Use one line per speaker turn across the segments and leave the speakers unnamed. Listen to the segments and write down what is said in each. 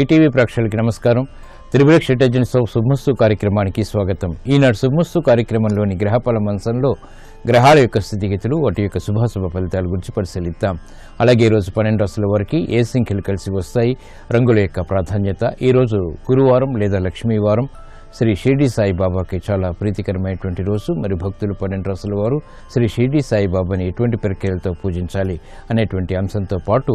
ETV ప్రేక్షకులకి నమస్కారం. త్రిభువన schedules of శుభమస్తు కార్యక్రమానికి స్వాగతం. ఈనాడు శుభమస్తు కార్యక్రమంలోని గ్రహఫల మంచంలో గ్రహాల యొక్క స్థితిగతులు, వాటి యొక్క శుభాశుభ ఫలితాల గురించి పరిశీలిద్దాం. అలాగే ఈరోజు 12 రాశుల వారికి ఏ సంఖ్యలు కలిసి వస్తాయి, రంగుల యొక్క ప్రాధాన్యత. ఈరోజు గురువారం లేదా లక్ష్మీవారం, శ్రీ షిరిడి సాయిబాబాకి చాలా ప్రీతికరమైనటువంటి రోజు. మరి భక్తులు 12 రాశుల వారు శ్రీ షిరిడి సాయిబాబాని ఎటువంటి ప్రక్రియలతో పూజించాలి అనేటువంటి అంశంతో పాటు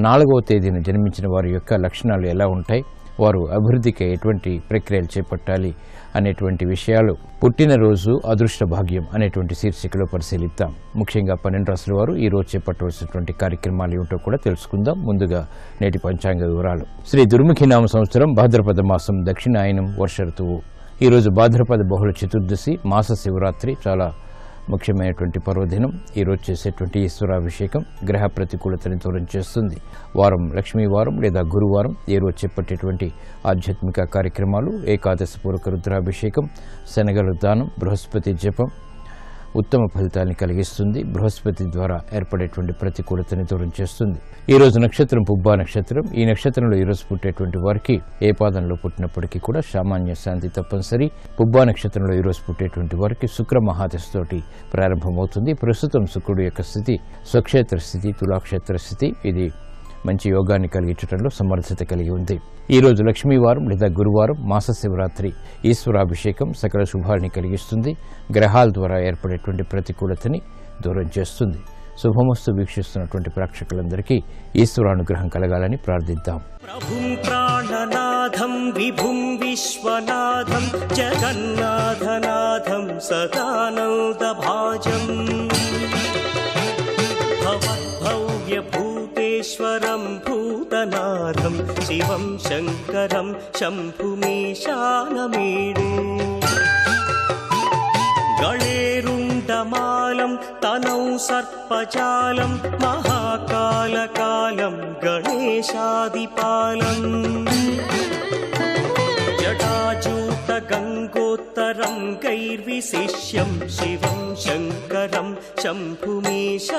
4వ తేదీన జన్మించిన వారి యొక్క లక్షణాలు ఎలా ఉంటాయి, వారు అభివృద్ధికి ఎటువంటి ప్రక్రియలు చేపట్టాలి అనేటువంటి విషయాలు, పుట్టినరోజు అదృష్ట భాగ్యం అనేటువంటి శీర్షికలో పరిశీలిద్దాం. ముఖ్యంగా 12 రాశుల వారు ఈ రోజు చేపట్టవలసినటువంటి కార్యక్రమాలు ఏమిటో కూడా తెలుసుకుందాం. ముందుగా నేటి పంచాంగ వివరాలు. శ్రీ దుర్ముఖి నామ సంవత్సరం భాద్రపద మాసం దక్షిణాయనం వర్ష ఋతువు. ఈరోజు భాద్రపద బహుళ చతుర్దశి, మాస శివరాత్రి, చాలా ముఖ్యమైనటువంటి పర్వదినం. ఈరోజు చేసేటువంటి ఈశ్వరాభిషేకం గ్రహ ప్రతికూలతని దూరం చేస్తుంది. వారం లక్ష్మీవారం లేదా గురువారం. ఈరోజు చేపట్టేటువంటి ఆధ్యాత్మిక కార్యక్రమాలు ఏకాదశి పూర్వక రుద్రాభిషేకం, శనగలు దానం, బృహస్పతి జపం ఉత్తమ ఫలితాన్ని కలిగిస్తుంది. బృహస్పతి ద్వారా ఏర్పడేటువంటి ప్రతికూలతని దూరం చేస్తుంది. ఈరోజు నక్షత్రం పుబ్బా నక్షత్రం. ఈ నక్షత్రంలో ఈరోజు పుట్టేటువంటి వారికి ఏ పాదంలో పుట్టినప్పటికీ కూడా సామాన్య శాంతి తప్పనిసరి. పుబ్బా నక్షత్రంలో ఈరోజు పుట్టేటువంటి వారికి శుక్ర మహాదశతోటి ప్రారంభమవుతుంది. ప్రస్తుతం శుక్రుడు యొక్క స్థితి స్వక్షేత్ర స్థితి, తులాక్షేత్ర స్థితి. ఇది మంచి యోగాన్ని కలిగించడంలో సమర్థత కలిగి ఉంది. ఈరోజు లక్ష్మీవారం లేదా గురువారం, మాస శివరాత్రి. ఈశ్వరాభిషేకం సకల శుభాన్ని కలిగిస్తుంది. గ్రహాల ద్వారా ఏర్పడేటువంటి ప్రతికూలతని దూరం చేస్తుంది. శుభమస్తు వీక్షిస్తున్నటువంటి ప్రేక్షకులందరికీ ఈశ్వరానుగ్రహం కలగాలని ప్రార్థిద్దాం.
ప్రభుం ప్రాణనాథం విభుం విశ్వనాథం జగన్నాథనాథం సదానందభాజం భవద్భవ్యభూతేశ్వరం భూతనాథం శివం శంకరం శంభుమీశానమీడే గళేరుండమాలం తనౌ సర్పజాలం మహాకాలకాలం గణేశాదిపాలం జటాజూత గంగోత్తరం గైర్విశిష్యం శివం శంకరం శంభుమీశానమీడే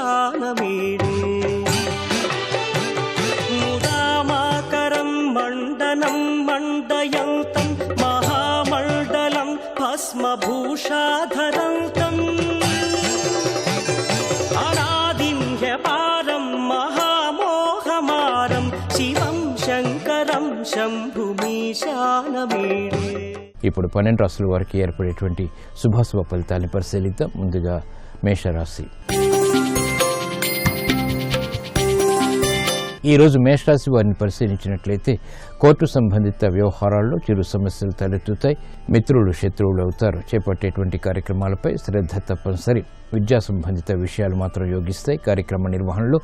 ముదామాకరం మండనం మండయంతం మహామండలం భస్మభూషాధరంతం అనాదిం హ్యపారం మహామోహమారం శివం శంకరం శంభుమీశానమీడే.
ఇప్పుడు 12 రాశుల వారికి ఏర్పడేటువంటి శుభాశుభ ఫలితాన్ని పరిశీలిద్దాం. ముందుగా మేషరాశి. ఈరోజు మేషరాశి వారిని పరిశీలించినట్లయితే కోర్టు సంబంధిత వ్యవహారాల్లో చిరు సమస్యలు తలెత్తుతాయి. మిత్రులు శత్రువులు అవుతారు. చేపట్టేటువంటి కార్యక్రమాలపై శ్రద్ధ తప్పనిసరి. విద్యా సంబంధిత విషయాలు మాత్రం యోగిస్తాయి. కార్యక్రమ నిర్వహణలో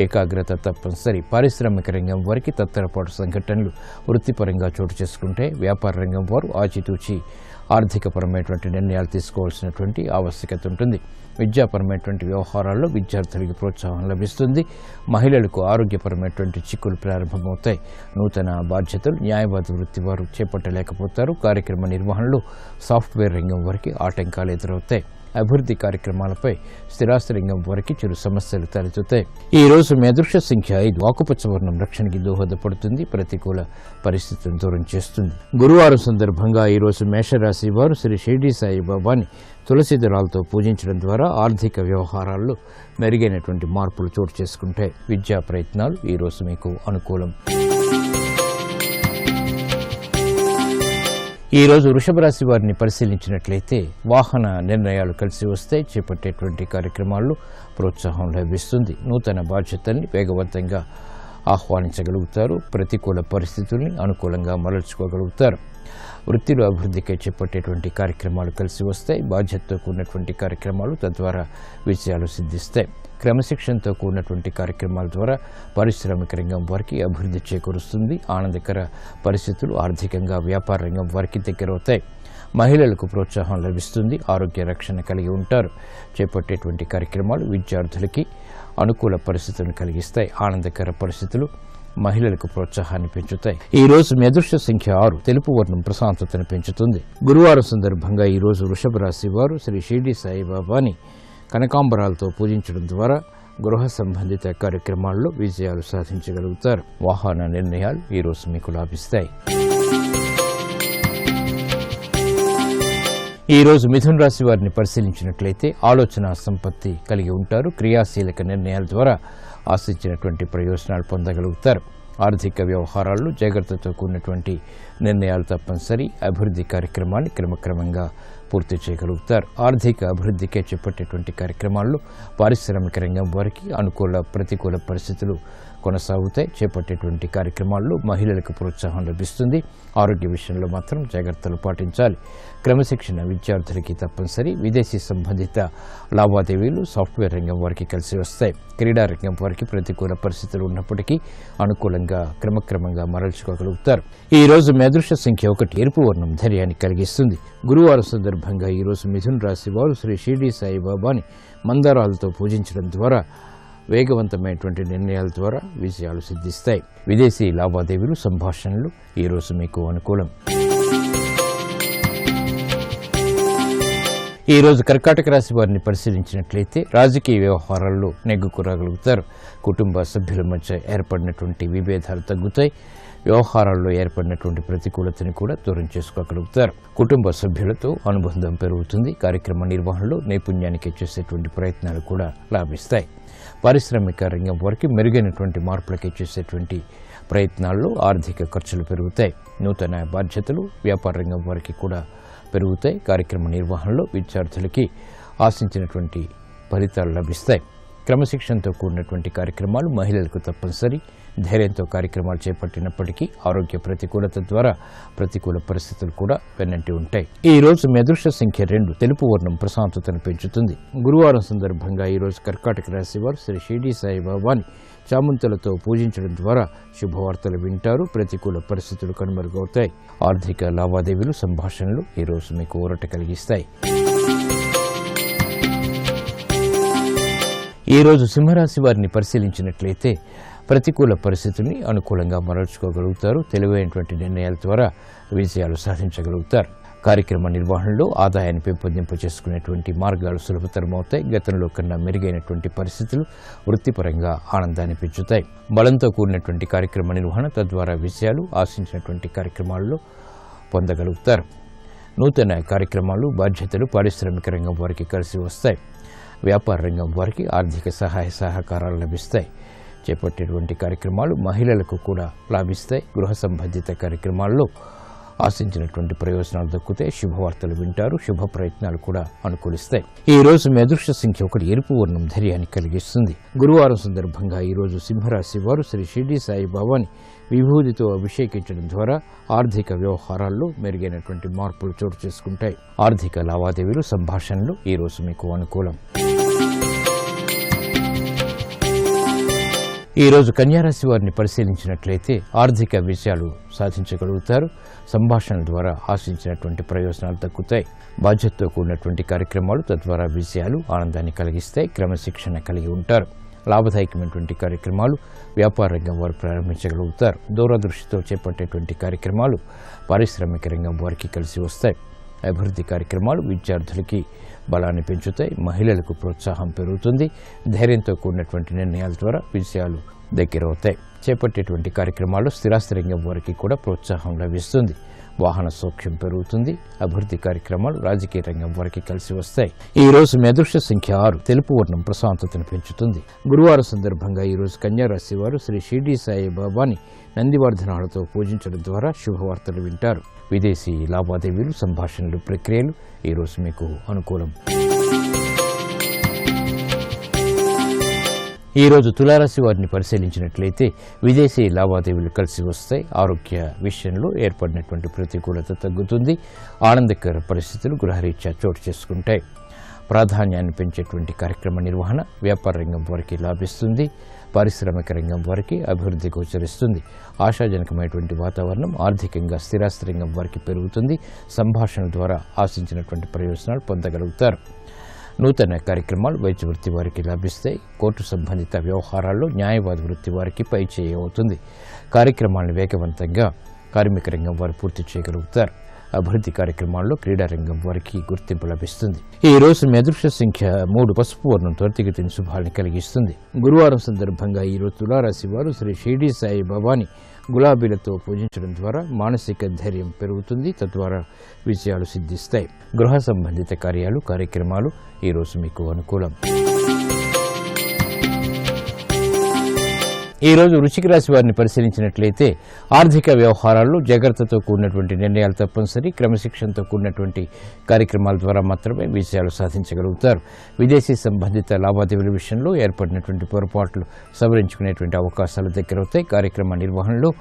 ఏకాగ్రత తప్పనిసరి. పారిశ్రామిక రంగం వారికి తత్తరపాటు సంఘటనలు వృత్తిపరంగా చోటు చేసుకుంటే, వ్యాపార రంగం వారు ఆచితూచి ఆర్థికపరమైనటువంటి నిర్ణయాలు తీసుకోవాల్సినటువంటి ఆవశ్యకత ఉంటుంది. విద్యాపరమైనటువంటి వ్యవహారాల్లో విద్యార్థులకు ప్రోత్సాహం లభిస్తుంది. మహిళలకు ఆరోగ్యపరమైనటువంటి చిక్కులు ప్రారంభమవుతాయి. నూతన బాధ్యతలు న్యాయవాద వృత్తి వారు చేపట్టలేకపోతారు. కార్యక్రమ నిర్వహణలో సాఫ్ట్వేర్ రంగం వారికి ఆటంకాలు ఎదురవుతాయి. అభివృద్ధి కార్యక్రమాలపై స్థిరాస్తి రంగం వారికి చిరు సమస్యలు తలెత్తుతాయి. ఈ రోజు మీ అదృష్ట సంఖ్య 5. ఆకుపచ్చ వర్ణం రక్షణకి దోహదపడుతుంది. ప్రతికూల పరిస్థితులను దూరం చేస్తుంది. గురువారం సందర్భంగా ఈరోజు మేషరాశి వారు శ్రీ షిరిడి సాయిబాబాని తులసి దళాలతో పూజించడం ద్వారా ఆర్థిక వ్యవహారాల్లో మెరుగైనటువంటి మార్పులు చోటు చేసుకుంటాయి. విద్యా ప్రయత్నాలు ఈరోజు మీకు అనుకూలం. ఈరోజు వృషభ రాశి వారిని పరిశీలించినట్లయితే వాహన నిర్ణయాలు కలిసి వస్తాయి. చేపట్టేటువంటి కార్యక్రమాల్లో ప్రోత్సాహం లభిస్తుంది. నూతన బాధ్యతల్ని వేగవంతంగా ఆహ్వానించగలుగుతారు. ప్రతికూల పరిస్థితుల్ని అనుకూలంగా మరల్చుకోగలుగుతారు. వృత్తిలో అభివృద్ధికి చేపట్టేటువంటి కార్యక్రమాలు కలిసి వస్తాయి. బాధ్యతతో కూడినటువంటి కార్యక్రమాలు తద్వారా విజయాలు సిద్ధిస్తాయి. క్రమశిక్షణతో కూడినటువంటి కార్యక్రమాల ద్వారా పారిశ్రామిక రంగం వారికి అభివృద్ధి చేకూరుస్తుంది. ఆనందకర పరిస్థితులు ఆర్థికంగా వ్యాపార రంగం వారికి దగ్గరవుతాయి. మహిళలకు ప్రోత్సాహం లభిస్తుంది. ఆరోగ్య రక్షణ కలిగి ఉంటారు. చేపట్టేటువంటి కార్యక్రమాలు విద్యార్థులకి అనుకూల పరిస్థితులను కలిగిస్తాయి. ఆనందకర పరిస్థితులు మహిళలకు ప్రోత్సాహాన్ని పెంచుతాయి. ఈ రోజు మీ అదృష్ట సంఖ్య 6. తెలుపు వర్ణం ప్రశాంతతను పెంచుతుంది. గురువారం సందర్భంగా ఈ రోజు వృషభ రాశి వారు శ్రీ షిరిడి సాయిబాబాని కనకాంబరాలతో పూజించడం ద్వారా గృహ సంబంధిత కార్యక్రమాల్లో విజయాలు సాధించగలుగుతారు. వాహన నిర్ణయాలు ఈరోజు మీకు లాభిస్తాయి. ఈరోజు మిథున రాశి వారిని పరిశీలించినట్లయితే ఆలోచన సంపత్తి కలిగి ఉంటారు. క్రియాశీలక నిర్ణయాల ద్వారా ఆశించినటువంటి ప్రయోజనాలు పొందగలుగుతారు. ఆర్థిక వ్యవహారాల్లో జాగ్రత్తతో కూడినటువంటి నిర్ణయాలు తప్పనిసరి. అభివృద్ధి కార్యక్రమాన్ని క్రమక్రమంగా పూర్తి చేయగలుగుతారు. ఆర్థిక అభివృద్ధికే చేపట్టేటువంటి కార్యక్రమాల్లో పారిశ్రామిక రంగం వారికి అనుకూల ప్రతికూల పరిస్థితులు కొనసాగుతాయి. చేపట్టేటువంటి కార్యక్రమాల్లో మహిళలకు ప్రోత్సాహం లభిస్తుంది. ఆరోగ్య విషయంలో మాత్రం జాగ్రత్తలు పాటించాలి. క్రమశిక్షణ విద్యార్థులకి తప్పనిసరి. విదేశీ సంబంధిత లావాదేవీలు సాఫ్ట్వేర్ రంగం వారికి కలిసి వస్తాయి. క్రీడా రంగం వారికి ప్రతికూల పరిస్థితులు ఉన్నప్పటికీ అనుకూలంగా క్రమక్రమంగా మరల్చుకోగలుగుతారు. ఈ రోజు మీ అదృష్ట సంఖ్య 1. ఎరుపు వర్ణం ధైర్యాన్ని కలిగిస్తుంది. గురువారం సందర్భంగా ఈరోజు మిథున రాశి వారు శ్రీ షిరిడి సాయిబాబాని మందారాలతో పూజించడం ద్వారా వేగవంతమైనటువంటి నిర్ణయాల ద్వారా విజయాలు సిద్ధిస్తాయి. విదేశీ లావాదేవీలు సంభాషణలు ఈరోజు మీకు అనుకూలం. ఈరోజు కర్కాటక రాశి వారిని పరిశీలించినట్లయితే రాజకీయ వ్యవహారాల్లో నెగ్గుకురాగలుగుతారు. కుటుంబ సభ్యుల మధ్య ఏర్పడినటువంటి విభేదాలు తగ్గుతాయి. వ్యవహారాల్లో ఏర్పడినటువంటి ప్రతికూలతని కూడా దూరం చేసుకోగలుగుతారు. కుటుంబ సభ్యులతో అనుబంధం పెరుగుతుంది. కార్యక్రమ నిర్వహణలో నైపుణ్యానికి చేసేటువంటి ప్రయత్నాలు కూడా లాభిస్తాయి. పారిశ్రామిక రంగం వారికి మెరుగైనటువంటి మార్పులకి చేసేటువంటి ప్రయత్నాల్లో ఆర్థిక ఖర్చులు పెరుగుతాయి. నూతన బాధ్యతలు వ్యాపార రంగం వారికి కూడా పెరుగుతాయి. కార్యక్రమ నిర్వహణలో విద్యార్థులకి ఆశించినటువంటి ఫలితాలు లభిస్తాయి. క్రమశిక్షణతో కూడినటువంటి కార్యక్రమాలు మహిళలకు తప్పనిసరి. ధైర్యంతో కార్యక్రమాలు చేపట్టినప్పటికీ ఆరోగ్య ప్రతికూలత ద్వారా ప్రతికూల పరిస్థితులు కూడా వెన్నంటి ఉంటాయి. ఈ రోజు మీ అదృష్ట సంఖ్య 2. తెలుపు వర్ణం ప్రశాంతతను పెంచుతుంది. గురువారం సందర్భంగా ఈరోజు కర్కాటక రాశి వారు శ్రీ షిరిడి సాయిబాబాని చామంతులతో పూజించడం ద్వారా శుభవార్తలు వింటారు. ప్రతికూల పరిస్థితులు కనుమరుగవుతాయి. ఆర్థిక లావాదేవీలు సంభాషణలు ఈరోజు మీకు ఊరట కలిగిస్తాయి. ఈరోజు సింహరాశి వారిని పరిశీలించినట్లయితే ప్రతికూల పరిస్థితుల్ని అనుకూలంగా మరల్చుకోగలుగుతారు. తెలివైనటువంటి నిర్ణయాల ద్వారా విజయాలు సాధించగలుగుతారు. కార్యక్రమ నిర్వహణలో ఆదాయాన్ని పెంపొందింప చేసుకునేటువంటి మార్గాలు సులభతరమవుతాయి. గతంలో కన్నా మెరుగైనటువంటి పరిస్థితులు వృత్తిపరంగా ఆనందాన్ని పెంచుతాయి. బలంతో కూడినటువంటి కార్యక్రమ నిర్వహణ తద్వారా విజయాలు ఆశించినటువంటి కార్యక్రమాల్లో పొందగలుగుతారు. నూతన కార్యక్రమాలు బాధ్యతలు పారిశ్రామిక రంగం వారికి కలిసి వస్తాయి. వ్యాపార రంగం వారికి ఆర్థిక సహాయ సహకారాలు లభిస్తాయి. చేపట్టేటువంటి కార్యక్రమాలు మహిళలకు కూడా లాభిస్తాయి. గృహ సంబంధిత కార్యక్రమాల్లో ఆశించినటువంటి ప్రయోజనాలు దక్కుతాయి. శుభవార్తలు వింటారు. శుభ ప్రయత్నాలు కూడా అనుకూలిస్తాయి. ఈ రోజు మీ అదృష్ట సంఖ్య 1. ఎరుపు వర్ణం ధైర్యాన్ని కలిగిస్తుంది. గురువారం సందర్భంగా ఈరోజు సింహరాశి వారు శ్రీ షిరిడి సాయిబాబాని విభూతితో అభిషేకించడం ద్వారా ఆర్థిక వ్యవహారాల్లో మెరుగైనటువంటి మార్పులు చోటు చేసుకుంటాయి. ఆర్థిక లావాదేవీలు సంభాషణలు ఈరోజు మీకు అనుకూలం. ఈరోజు కన్యారాశి వారిని పరిశీలించినట్లయితే ఆర్థిక విజయాలు సాధించగలుగుతారు. సంభాషణల ద్వారా ఆశించినటువంటి ప్రయోజనాలు దక్కుతాయి. బాధ్యతతో కూడినటువంటి కార్యక్రమాలు తద్వారా విజయాలు ఆనందాన్ని కలిగిస్తాయి. క్రమశిక్షణ కలిగి ఉంటారు. లాభదాయకమైనటువంటి కార్యక్రమాలు వ్యాపార రంగం వారు ప్రారంభించగలుగుతారు. దూరదృష్టితో చేపట్టేటువంటి కార్యక్రమాలు పారిశ్రామిక రంగం వారికి కలిసి వస్తాయి. అభివృద్ధి కార్యక్రమాలు విద్యార్థులకి బలాన్ని పెంచుతాయి. మహిళలకు ప్రోత్సాహం పెరుగుతుంది. ధైర్యంతో కూడినటువంటి నిర్ణయాల ద్వారా విజయాలు దగ్గరవుతాయి. చేపట్టేటువంటి కార్యక్రమాల్లో స్థిరాస్తి రంగం వారికి కూడా ప్రోత్సాహం లభిస్తుంది. వాహన సౌఖ్యం పెరుగుతుంది. అభివృద్ధి కార్యక్రమాలు రాజకీయ రంగం వారికి కలిసి వస్తాయి. ఈ రోజు మీ అదృష్ట సంఖ్య 6. తెలుపు వర్ణం ప్రశాంతతను పెంచుతుంది. గురువారం సందర్భంగా ఈరోజు కన్యారాశి వారు శ్రీ షిరిడి సాయిబాబాని నందివర్ధనాలతో పూజించడం ద్వారా శుభవార్తలు వింటారు. విదేశీ లావాదేవీలు సంభాషణలు ప్రక్రియలు ఈరోజు మీకు అనుకూలం. ఈరోజు తులారాశి వారిని పరిశీలించినట్లయితే విదేశీ లావాదేవీలు కలిసి వస్తాయి. ఆరోగ్య విషయంలో ఏర్పడినటువంటి ప్రతికూలత తగ్గుతుంది. ఆనందకర పరిస్థితులు గృహరీత్యా చోటు చేసుకుంటాయి. ప్రాధాన్యాన్ని పెంచేటువంటి కార్యక్రమ నిర్వహణ వ్యాపార రంగం వారికి లాభిస్తుంది. పారిశ్రామిక రంగం వారికి అభివృద్ధి గోచరిస్తుంది. ఆశాజనకమైనటువంటి వాతావరణం ఆర్థికంగా స్థిరాస్తి రంగం వారికి పెరుగుతుంది. సంభాషణ ద్వారా ఆశించినటువంటి ప్రయోజనాలు పొందగలుగుతారు. నూతన కార్యక్రమాలు వైద్య వృత్తి వారికి లభిస్తాయి. కోర్టు సంబంధిత వ్యవహారాల్లో న్యాయవాద వృత్తి వారికి పై చేయి అవుతుంది. కార్యక్రమాలను వేగవంతంగా కార్మిక రంగం వారు పూర్తి చేయగలుగుతారు. అభివృద్ధి కార్యక్రమాల్లో క్రీడారంగం వారికి గుర్తింపు లభిస్తుంది. ఈ రోజు మీ అదృష్ట సంఖ్య 3 పసుపు వర్ణం త్వరితగతిని శుభాన్ని కలిగిస్తుంది. గురువారం సందర్భంగా ఈ రోజు తులారాశి వారు శ్రీ షిరిడి సాయి బాబాని గులాబీలతో పూజించడం ద్వారా మానసిక ధైర్యం పెరుగుతుంది. తద్వారా విజయాలు సిద్ధిస్తాయి. గృహ సంబంధిత కార్యక్రమాలు ఈ రోజు మీకు అనుకూలం. ఈ రోజు వృశ్చిక రాశి వారిని పరిశీలించినట్లయితే ఆర్థిక వ్యవహారాల్లో జాగ్రత్తతో కూడినటువంటి నిర్ణయాలు తప్పనిసరి. క్రమశిక్షణతో కూడినటువంటి కార్యక్రమాల ద్వారా మాత్రమే విజయాలు సాధించగలుగుతారు. విదేశీ సంబంధిత లావాదేవీల విషయంలో ఏర్పడినటువంటి పొరపాట్లు సవరించుకునేటువంటి అవకాశాలు దగ్గరవుతాయి. కార్యక్రమ నిర్వహణలో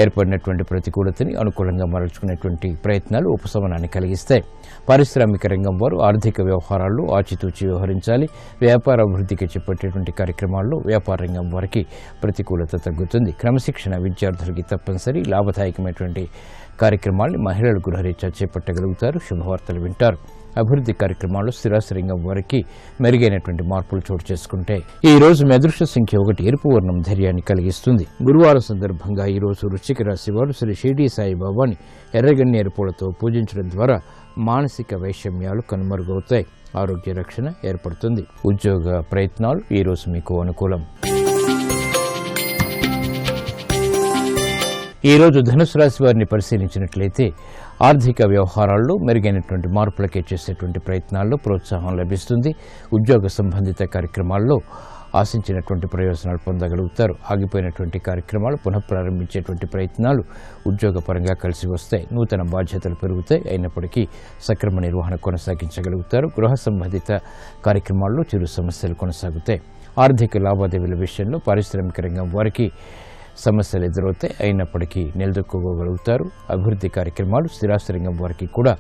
ఏర్పడినటువంటి ప్రతికూలతని అనుకూలంగా మరల్చుకునేటువంటి ప్రయత్నాలు ఉపశమనాన్ని కలిగిస్తాయి. పారిశ్రామిక రంగం వారు ఆర్థిక వ్యవహారాల్లో ఆచితూచి వ్యవహరించాలి. వ్యాపార అభివృద్ధికి చేపట్టేటువంటి కార్యక్రమాల్లో వ్యాపార రంగం వారికి ప్రతికూలత తగ్గుతుంది. క్రమశిక్షణ విద్యార్థులకి తప్పనిసరి. లాభదాయకమైనటువంటి కార్యక్రమాల్ని మహిళలు గృహరీత్యా చేపట్టగలుగుతారు. శుభవార్తలు వింటారు. అభివృద్ధి కార్యక్రమాల్లో స్థిరాస్తి రంగం వారికి మెరుగైనటువంటి మార్పులు చోటు చేసుకుంటాయి. ఈ రోజు మీ అదృష్ట సంఖ్య 1 ఎరుపు వర్ణం ధైర్యాన్ని కలిగిస్తుంది. గురువారం సందర్భంగా ఈ రోజు వృశ్చిక రాశి వారు శ్రీ షిరిడి సాయి బాబాని ఎర్రగన్నేరు పూలతో పూజించడం ద్వారా మానసిక వైషమ్యాలు కనుమరుగవుతాయి. ఆరోగ్య రక్షణ ఏర్పడుతుంది. ఉద్యోగ ప్రయత్నాలు ఈ రోజు మీకు అనుకూలం. ఈ రోజు ధనుసు రాశి వారిని పరిశీలించినట్లయితే ఆర్థిక వ్యవహారాల్లో మెరుగైనటువంటి మార్పులకే చేసేటువంటి ప్రయత్నాల్లో ప్రోత్సాహం లభిస్తుంది. ఉద్యోగ సంబంధిత కార్యక్రమాల్లో ఆశించినటువంటి ప్రయోజనాలు పొందగలుగుతారు. ఆగిపోయినటువంటి కార్యక్రమాలు పునఃప్రారంభించేటువంటి ప్రయత్నాలు ఉద్యోగపరంగా కలిసి వస్తాయి. నూతన బాధ్యతలు పెరుగుతాయి. అయినప్పటికీ సక్రమ నిర్వహణ కొనసాగించగలుగుతారు. గృహ సంబంధిత కార్యక్రమాల్లో చిరు సమస్యలు కొనసాగుతాయి. ఆర్థిక లావాదేవీల విషయంలో పారిశ్రామిక రంగం వారికి సమస్యలు ఎదురవుతాయి. అయినప్పటికీ నిలదొక్కుకోగలుగుతారు. అభివృద్ధి కార్యక్రమాలు స్థిరాస్తి రంగం వారికి కూడా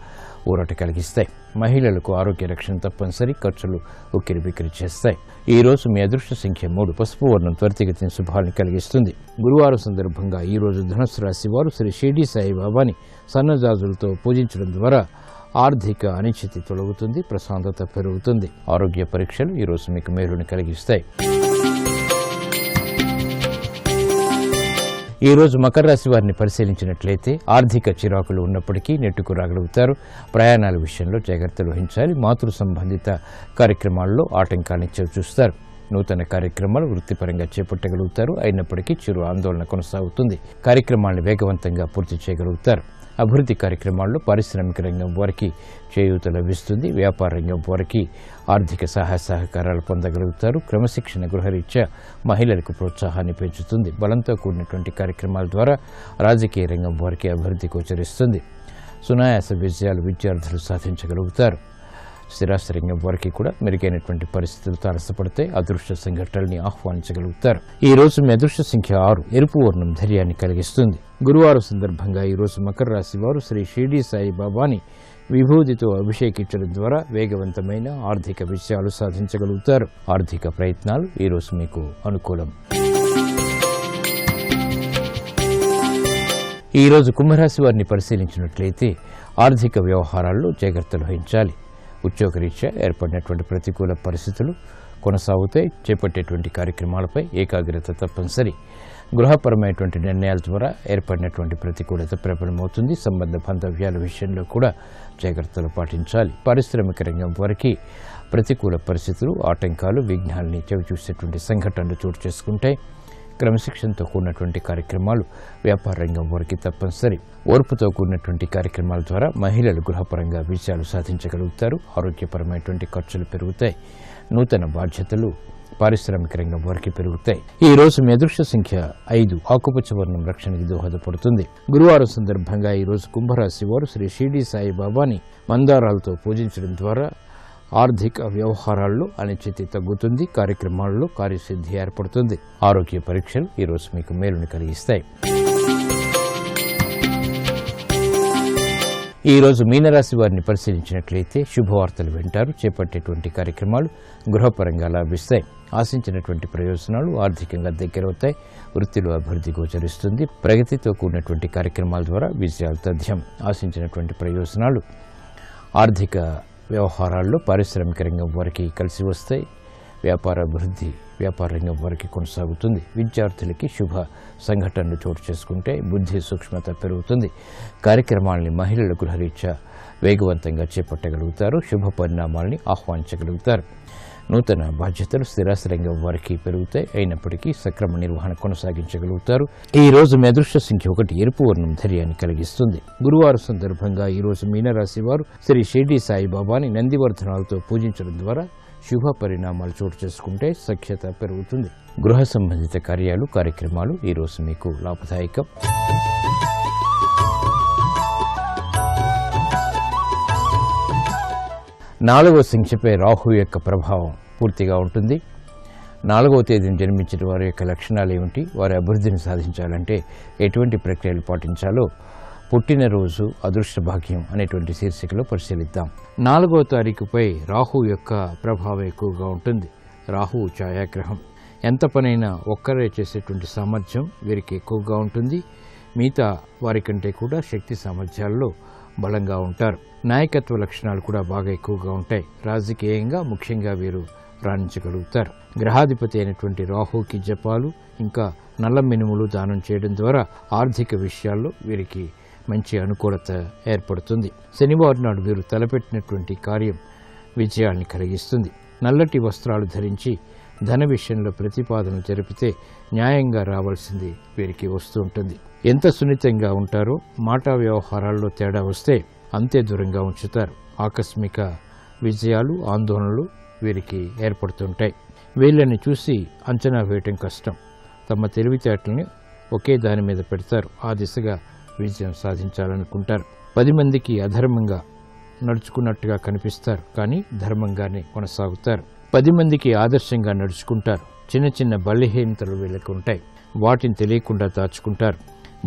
ఊరట కలిగిస్తాయి. మహిళలకు ఆరోగ్య రక్షణ తప్పనిసరి. ఖర్చులు ఉక్కిరిబిక్కిరి చేస్తాయి. ఈ రోజు మీ అదృష్ట సంఖ్య 3 పసుపు వర్ణం త్వరితగతిని శుభాన్ని కలిగిస్తుంది. గురువారం సందర్భంగా ఈ రోజు ధనుసు రాశి వారు శ్రీ షిరిడి సాయి బాబాని సన్నజాజులతో పూజించడం ద్వారా ఆర్థిక అనిశ్చితి తొలగుతుంది. ప్రశాంతత పెరుగుతుంది. ఆరోగ్య పరీక్షలు ఈ రోజు మీకు మేలుని కలిగిస్తాయి. ఈ రోజు మకర రాశి వారిని పరిశీలించినట్లయితే ఆర్థిక చిరాకులు ఉన్నప్పటికీ నెట్టుకు రాగలుగుతారు. ప్రయాణాల విషయంలో జాగ్రత్తలు వహించాలి. మాతృ సంబంధిత కార్యక్రమాల్లో ఆటంకాన్ని చూస్తారు. నూతన కార్యక్రమాలు వృత్తిపరంగా చేపట్టగలుగుతారు. అయినప్పటికీ చిరు ఆందోళన కొనసాగుతుంది. కార్యక్రమాలను వేగవంతంగా పూర్తి చేయగలుగుతారు. అభివృద్ధి కార్యక్రమాల్లో పారిశ్రామిక రంగం వారికి చేయూత లభిస్తుంది. వ్యాపార రంగం వారికి ఆర్థిక సహాయ సహకారాలు పొందగలుగుతారు. క్రమశిక్షణ గృహరీత్యా మహిళలకు ప్రోత్సాహాన్ని పెంచుతుంది. బలంతో కూడినటువంటి కార్యక్రమాల ద్వారా రాజకీయ రంగం వారికి అభివృద్ధి గోచరిస్తుంది. సునాయాస విజయాలు విద్యార్థులు సాధించగలుగుతారు. స్థిరాస్తి రంగం వారికి కూడా మెరుగైనటువంటి పరిస్థితులు తారసపడితే అదృష్ట సంఘటనల్ని ఆహ్వానించగలుగుతారు. ఈ రోజు మీ అదృష్ట సంఖ్య 6 ఎరుపు వర్ణం ధైర్యాన్ని కలిగిస్తుంది. గురువారం సందర్భంగా ఈ రోజు మకర రాశి వారు శ్రీ షిరిడి సాయి బాబాని విభూతితో అభిషేకించడం ద్వారా వేగవంతమైన ఆర్థిక విజయాలు సాధించగలుగుతారు. ఆర్థిక ప్రయత్నాలు ఈ రోజు మీకు అనుకూలం. ఈ రోజు కుంభరాశి వారిని పరిశీలించినట్లయితే ఆర్థిక వ్యవహారాల్లో జాగ్రత్తలు వహించాలి. ఉద్యోగరీత్యా ఏర్పడినటువంటి ప్రతికూల పరిస్థితులు కొనసాగుతాయి. చేపట్టేటువంటి కార్యక్రమాలపై ఏకాగ్రత తప్పనిసరి. గృహపరమైనటువంటి నిర్ణయాల ద్వారా ఏర్పడినటువంటి ప్రతికూలత ప్రబలమవుతుంది. సంబంధ బాంధవ్యాల విషయంలో కూడా జాగ్రత్తలు పాటించాలి. పారిశ్రామిక రంగం వారికి ప్రతికూల పరిస్థితులు, ఆటంకాలు, విఘ్నాల్ని చవిచూసేటువంటి సంఘటనలు చోటు చేసుకుంటాయి. క్రమశిక్షణతో కూడినటువంటి కార్యక్రమాలు వ్యాపార రంగం వారికి తప్పనిసరి. ఓర్పుతో కూడినటువంటి కార్యక్రమాల ద్వారా మహిళలు గృహపరంగా విజయాలు సాధించగలుగుతారు. ఆరోగ్యపరమైనటువంటి ఖర్చులు పెరుగుతాయి. నూతన బాధ్యతలు పారిశ్రామిక రంగం వారికి పెరుగుతాయి. ఈ రోజు మీ అదృష్ట సంఖ్య 5 ఆకుపచ్చ వర్ణం రక్షణకి దోహదపడుతుంది. గురువారం సందర్భంగా ఈ రోజు కుంభరాశి వారు శ్రీ షిరిడి సాయి బాబాని మందారాలతో పూజించడం ద్వారా ఆర్థిక వ్యవహారాల్లో అనిశ్చితి తగ్గుతుంది. కార్యక్రమాల్లో కార్యసిద్ధి ఏర్పడుతుంది. ఆరోగ్య పరీక్షలు ఈ రోజు మీకు మేలుని కలిగిస్తాయి. ఈ రోజు మీనరాశి వారిని పరిశీలించినట్లయితే శుభవార్తలు వింటారు. చేపట్టేటువంటి కార్యక్రమాలు గృహపరంగా లాభిస్తాయి. ఆశించినటువంటి ప్రయోజనాలు ఆర్థికంగా దగ్గరవుతాయి. వృత్తిలో అభివృద్ధి గోచరిస్తుంది. ప్రగతితో కూడినటువంటి కార్యక్రమాల ద్వారా విజయాలు తథ్యం. ఆశించినటువంటి ప్రయోజనాలు ఆర్థిక వ్యవహారాల్లో పారిశ్రామిక రంగం వారికి కలిసి వస్తాయి. వ్యాపార అభివృద్ధి వ్యాపార రంగం వరకు కొనసాగుతుంది. విద్యార్థులకి శుభ సంఘటనలు చోటు చేసుకుంటే బుద్ధి సూక్ష్మత పెరుగుతుంది. కార్యక్రమాలని మహిళల గృహరీత్యా వేగవంతంగా చేపట్టగలుగుతారు. శుభ పరిణామాలని ఆహ్వానించగలుగుతారు. నూతన బాధ్యతలు స్థిరాస్తి రంగం వారికి పెరుగుతాయి. అయినప్పటికీ సక్రమ నిర్వహణ కొనసాగించగలుగుతారు. ఈ రోజు మీ అదృష్ట సంఖ్య 1 ఎరుపు వర్ణం ధైర్యాన్ని కలిగిస్తుంది. గురువారం సందర్భంగా ఈ రోజు మీనరాశి వారు శ్రీ షిర్డీ సాయిబాబాని నందివర్ధనాలతో పూజించడం ద్వారా శుభ పరిణామాలు చోటు చేసుకుంటే సఖ్యత పెరుగుతుంది. గృహ సంబంధిత కార్యక్రమాలు ఈ రోజు మీకు లాభదాయకం. నాలుగవ సంఖ్యపై రాహు యొక్క ప్రభావం పూర్తిగా ఉంటుంది. 4వ తేదీని జన్మించిన వారి యొక్క లక్షణాలు ఏమిటి, వారి అభివృద్ధిని సాధించాలంటే ఎటువంటి ప్రక్రియలు పాటించాలో పుట్టినరోజు అదృష్ట భాగ్యం అనేటువంటి శీర్షికలో పరిశీలిద్దాం. 4వ తారీఖుపై రాహు యొక్క ప్రభావం ఎక్కువగా ఉంటుంది. రాహు ఛాయాగ్రహం. ఎంత పనైనా ఒక్కరే చేసేటువంటి సామర్థ్యం వీరికి ఎక్కువగా ఉంటుంది. మిగతా వారికంటే కూడా శక్తి సామర్థ్యాల్లో బలంగా ఉంటారు. నాయకత్వ లక్షణాలు కూడా బాగా ఎక్కువగా ఉంటాయి. రాజకీయంగా ముఖ్యంగా వీరు రాణించగలుగుతారు. గ్రహాధిపతి అయినటువంటి రాహుకి జపాలు ఇంకా నల్ల మినుములు దానం చేయడం ద్వారా ఆర్థిక విషయాల్లో వీరికి మంచి అనుకూలత ఏర్పడుతుంది. శనివారం నాడు వీరు తలపెట్టినటువంటి కార్యం విజయాన్ని కలిగిస్తుంది. నల్లటి వస్త్రాలు ధరించి ధన విషయంలో ప్రతిపాదన జరిపితే న్యాయంగా రావాల్సింది వీరికి వస్తూ ఉంటుంది. ఎంత సున్నితంగా ఉంటారో మాట వ్యవహారాల్లో తేడా వస్తే అంతే దూరంగా ఉంచుతారు. ఆకస్మిక విజయాలు ఆందోళనలు వీరికి ఏర్పడుతుంటాయి. వీళ్ళని చూసి అంచనా వేయటం కష్టం. తమ తెలివితేటల్ని ఒకే దాని మీద పెడతారు. ఆ దిశగా విజయం సాధించాలనుకుంటారు. 10 మందికి అధర్మంగా నడుచుకున్నట్టుగా కనిపిస్తారు, కానీ ధర్మంగానే కొనసాగుతారు. 10 మందికి ఆదర్శంగా నడుచుకుంటారు. చిన్న చిన్న బలహీనతలు వీళ్ళకు ఉంటాయి. వాటిని తెలియకుండా దాచుకుంటారు.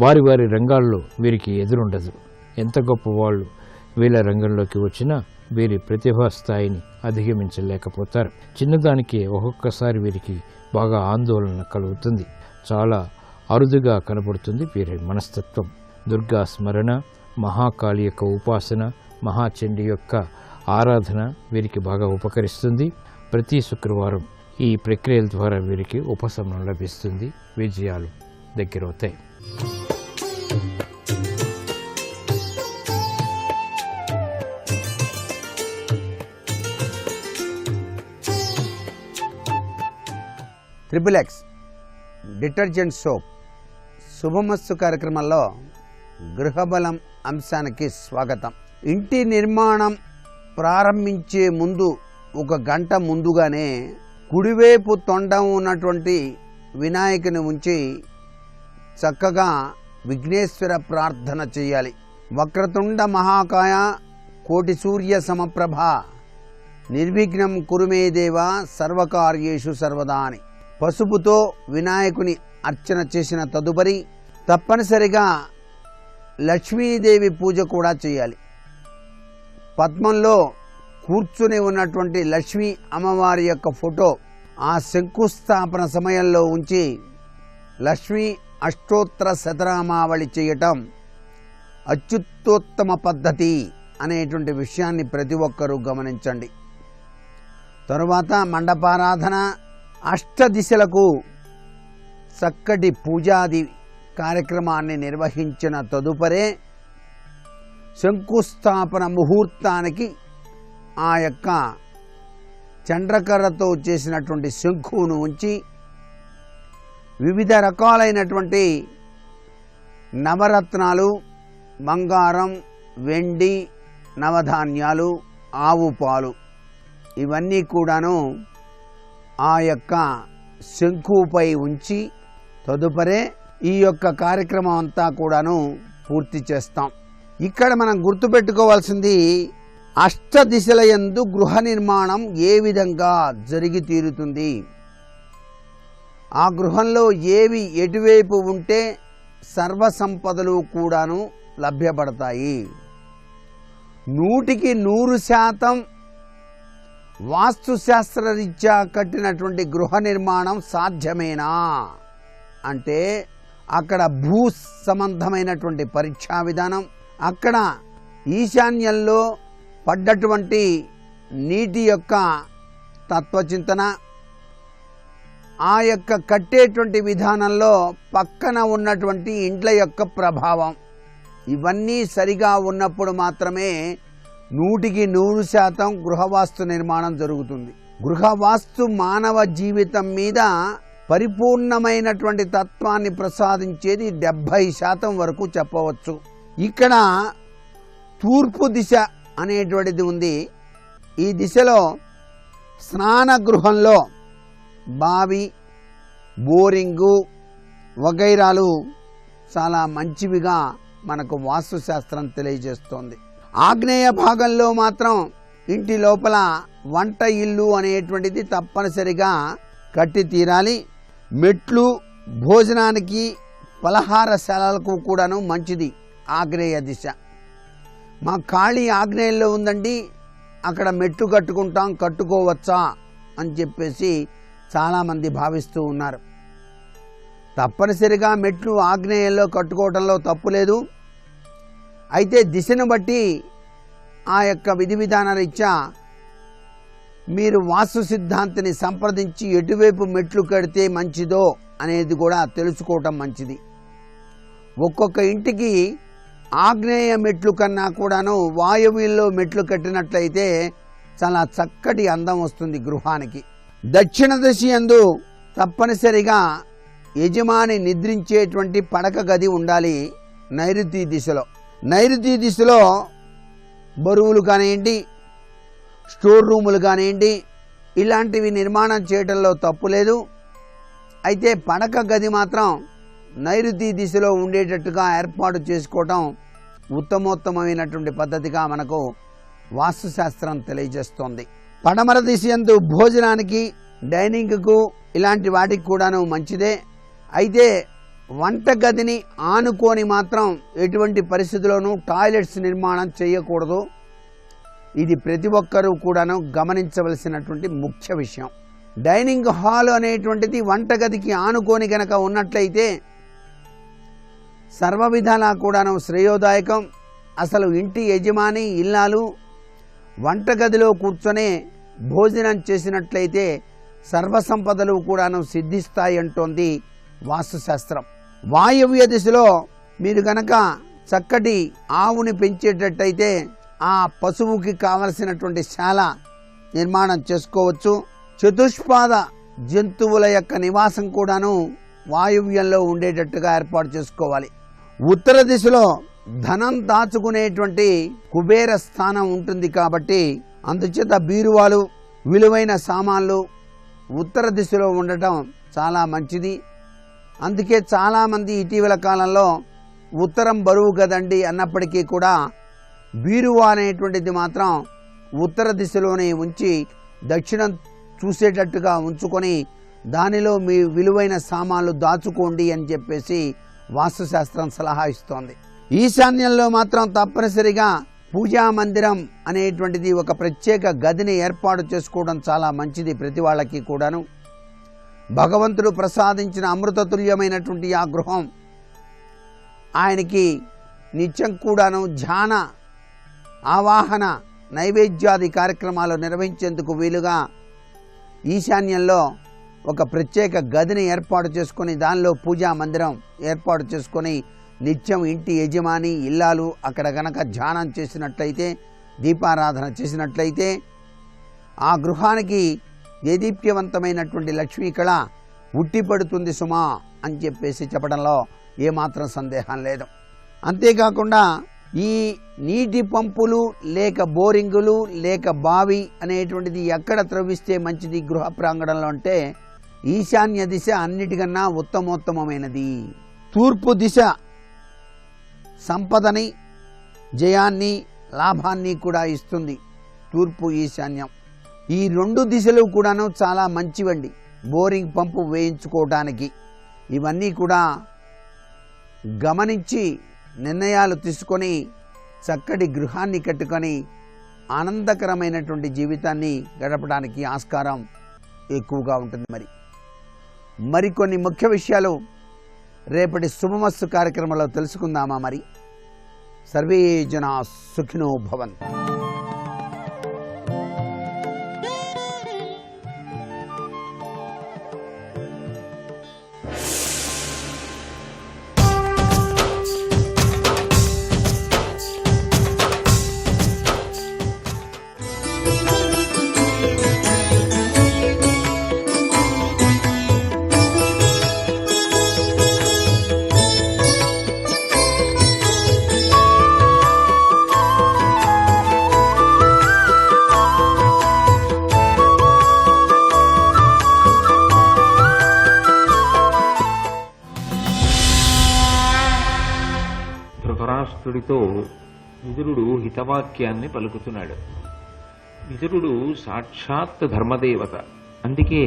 వారి వారి రంగాల్లో వీరికి ఎదురుండదు. ఎంత గొప్ప వాళ్ళు వీళ్ళ రంగంలోకి వచ్చినా వీరి ప్రతిభా స్థాయిని అధిగమించలేకపోతారు. చిన్నదానికి ఒక్కొక్కసారి వీరికి బాగా ఆందోళన కలుగుతుంది. చాలా అరుదుగా కనబడుతుంది వీరి మనస్తత్వం. దుర్గా స్మరణ, మహాకాళి యొక్క ఉపాసన, మహాచండి యొక్క ఆరాధన వీరికి బాగా ఉపకరిస్తుంది. ప్రతి శుక్రవారం ఈ ప్రక్రియల ద్వారా వీరికి ఉపశమనం లభిస్తుంది. విజయాలు దగ్గరవుతాయి.
XXX డిటర్జెంట్ సోప్ శుభమస్తు కార్యక్రమంలో గృహబలం అంశానికి స్వాగతం. ఇంటి నిర్మాణం ప్రారంభించే ముందు 1 గంట ముందుగానే కుడివైపు తొండం ఉన్నటువంటి వినాయకుని ఉంచి చక్కగా విఘ్నేశ్వర ప్రార్థన చేయాలి. వక్రతుండ మహాకాయ కోటి సూర్య సమప్రభ నిర్విఘ్నం కురుమే దేవ సర్వకార్యేషు సర్వదా అని పసుపుతో వినాయకుని అర్చన చేసిన తదుపరి తప్పనిసరిగా లక్ష్మీదేవి పూజ కూడా చేయాలి. పద్మంలో కూర్చుని ఉన్నటువంటి లక్ష్మీ అమ్మవారి యొక్క ఫోటో ఆ శంకుస్థాపన సమయంలో ఉంచి లక్ష్మీ అష్టోత్తర శతనామావళి చేయటం అత్యుత్తోత్తమ పద్ధతి అనేటువంటి విషయాన్ని ప్రతి ఒక్కరూ గమనించండి. తరువాత మండపారాధన, అష్టదిశలకు చక్కటి పూజాది కార్యక్రమాన్ని నిర్వహించిన తదుపరే శంకుస్థాపన ముహూర్తానికి ఆ యొక్క చండ్రకర్రతో చేసినటువంటి శంఖును ఉంచి వివిధ రకాలైనటువంటి నవరత్నాలు, బంగారం, వెండి, నవధాన్యాలు, ఆవు పాలు ఇవన్నీ కూడాను ఆ యొక్క శంఖుపై ఉంచి తదుపరే ఈ యొక్క కార్యక్రమం అంతా కూడాను పూర్తి చేస్తాం. ఇక్కడ మనం గుర్తుపెట్టుకోవాల్సింది అష్టదిశల యందు గృహ నిర్మాణం ఏ విధంగా జరిగి తీరుతుంది, ఆ గృహంలో ఏవి ఎటువైపు ఉంటే సర్వ సంపదలు కూడాను లభ్యపడతాయి. 100% వాస్తుశాస్త్రరీత్యా కట్టినటువంటి గృహ నిర్మాణం సాధ్యమేనా అంటే అక్కడ భూ సంబంధమైనటువంటి పరీక్షా విధానం, అక్కడ ఈశాన్యంలో పడ్డటువంటి నీటి యొక్క తత్వచింతన, ఆ యొక్క కట్టేటువంటి విధానంలో పక్కన ఉన్నటువంటి ఇండ్ల యొక్క ప్రభావం ఇవన్నీ సరిగా ఉన్నప్పుడు మాత్రమే 100% గృహవాస్తు నిర్మాణం జరుగుతుంది. గృహవాస్తు మానవ జీవితం మీద పరిపూర్ణమైనటువంటి తత్వాన్ని ప్రసాదించేది 70% వరకు చెప్పవచ్చు. ఇక్కడ తూర్పు దిశ అనేటువంటిది ఉంది. ఈ దిశలో స్నాన గృహంలో బావి, బోరింగు వగైరాలు చాలా మంచివిగా మనకు వాస్తుశాస్త్రం తెలియజేస్తోంది. ఆగ్నేయ భాగంలో మాత్రం ఇంటి లోపల వంట ఇల్లు అనేటువంటిది తప్పనిసరిగా కట్టి తీరాలి. మెట్లు భోజనానికి పలహారశాలలకు కూడాను మంచిది ఆగ్నేయ దిశ. మా ఖాళీ ఆగ్నేయంలో ఉందండి, అక్కడ మెట్లు కట్టుకుంటాం, కట్టుకోవచ్చా అని చెప్పేసి చాలామంది భావిస్తూ ఉన్నారు. తప్పనిసరిగా మెట్లు ఆగ్నేయంలో కట్టుకోవడంలో తప్పు లేదు. అయితే దిశను బట్టి ఆ యొక్క విధి విధాన రీత్యా మీరు వాస్తు సిద్ధాంతిని సంప్రదించి ఎటువైపు మెట్లు కడితే మంచిదో అనేది కూడా తెలుసుకోవటం మంచిది. ఒక్కొక్క ఇంటికి ఆగ్నేయ మెట్లు కన్నా కూడాను వాయువ్యంలో మెట్లు కట్టినట్లయితే చాలా చక్కటి అందం వస్తుంది గృహానికి. దక్షిణ దిశ యందు తప్పనిసరిగా యజమాని నిద్రించేటువంటి పడక గది ఉండాలి. నైరుతి దిశలో బరువులు కానివ్వండి, స్టోర్ రూములు కానివ్వండి, ఇలాంటివి నిర్మాణం చేయడంలో తప్పు లేదు. అయితే పడక గది మాత్రం నైరుతి దిశలో ఉండేటట్టుగా ఏర్పాటు చేసుకోవటం ఉత్తమోత్తమైనటువంటి పద్ధతిగా మనకు వాస్తుశాస్త్రం తెలియజేస్తోంది. పడమర దిశ యందు భోజనానికి, డైనింగ్కు ఇలాంటి వాటికి కూడాను మంచిదే. అయితే వంట గదిని ఆనుకొని మాత్రం ఎటువంటి పరిస్థితుల్లోనూ టాయిలెట్స్ నిర్మాణం చేయకూడదు. ఇది ప్రతి ఒక్కరూ కూడాను గమనించవలసినటువంటి ముఖ్య విషయం. డైనింగ్ హాల్ అనేటువంటిది వంటగదికి ఆనుకొని గనక ఉన్నట్లయితే సర్వ విధాలా కూడాను శ్రేయోదాయకం. అసలు ఇంటి యజమాని ఇల్లాలు వంటగదిలో కూర్చొని భోజనం చేసినట్లయితే సర్వసంపదలు కూడాను సిద్ధిస్తాయి అంటోంది వాస్తుశాస్త్రం. వాయవ్య దిశలో మీరు గనక చక్కటి ఆవుని పెంచేటట్టయితే ఆ పశువుకి కావలసినటువంటి శాల నిర్మాణం చేసుకోవచ్చు. చతుష్పాద జంతువుల యొక్క నివాసం కూడాను వాయువ్యంలో ఉండేటట్టుగా ఏర్పాటు చేసుకోవాలి. ఉత్తర దిశలో ధనం దాచుకునేటువంటి కుబేర స్థానం ఉంటుంది కాబట్టి అందుచేత బీరువాలు, విలువైన సామాన్లు ఉత్తర దిశలో ఉండటం చాలా మంచిది. అందుకే చాలామంది ఇటీవల కాలంలో ఉత్తరం బరువు కదండి అన్నప్పటికీ కూడా బీరువా అనేటువంటిది మాత్రం ఉత్తర దిశలోనే ఉంచి దక్షిణం చూసేటట్టుగా ఉంచుకొని దానిలో మీ విలువైన సామాన్లు దాచుకోండి అని చెప్పేసి వాస్తుశాస్త్రం సలహా ఇస్తోంది. ఈశాన్యంలో మాత్రం తప్పనిసరిగా పూజా మందిరం అనేటువంటిది ఒక ప్రత్యేక గదిని ఏర్పాటు చేసుకోవడం చాలా మంచిది ప్రతి వాళ్ళకి కూడాను. భగవంతుడు ప్రసాదించిన అమృతతుల్యమైనటువంటి ఆ గృహం ఆయనకి నిత్యం కూడాను ధ్యాన, ఆవాహన, నైవేద్యాది కార్యక్రమాలు నిర్వహించేందుకు వీలుగా ఈశాన్యంలో ఒక ప్రత్యేక గదిని ఏర్పాటు చేసుకొని దానిలో పూజా మందిరం ఏర్పాటు చేసుకొని నిత్యం ఇంటి యజమాని ఇల్లాలు అక్కడ గనక ధ్యానం చేసినట్లయితే, దీపారాధన చేసినట్లయితే ఆ గృహానికి దేదీప్యవంతమైనటువంటి లక్ష్మీ కళ ఉట్టిపడుతుంది సుమా అని చెప్పేసి చెప్పడంలో ఏమాత్రం సందేహం లేదు. అంతేకాకుండా ఈ నీటి పంపులు లేక బోరింగులు లేక బావి అనేటువంటిది ఎక్కడ త్రవ్విస్తే మంచిది గృహ ప్రాంగణంలో అంటే ఈశాన్య దిశ అన్నిటికన్నా ఉత్తమోత్తమైనది. తూర్పు దిశ సంపదని, జయాన్ని, లాభాన్ని కూడా ఇస్తుంది. తూర్పు ఈశాన్యం ఈ రెండు దిశలు కూడాను చాలా మంచివండి బోరింగ్ పంపు వేయించుకోవడానికి. ఇవన్నీ కూడా గమనించి నిర్ణయాలు తీసుకొని చక్కటి గృహాన్ని కట్టుకొని ఆనందకరమైనటువంటి జీవితాన్ని గడపడానికి ఆస్కారం ఎక్కువగా ఉంటుంది. మరికొన్ని ముఖ్య విషయాలు రేపటి శుభమస్తు కార్యక్రమంలో తెలుసుకుందామా? మరి సర్వే జనా సుఖినో భవంతు.
ధృతరాష్ట్రుడితో విదురుడు హితవాక్యాన్ని పలుకుతున్నాడు. విదురుడు సాక్షాత్ ధర్మదేవత. అందుకే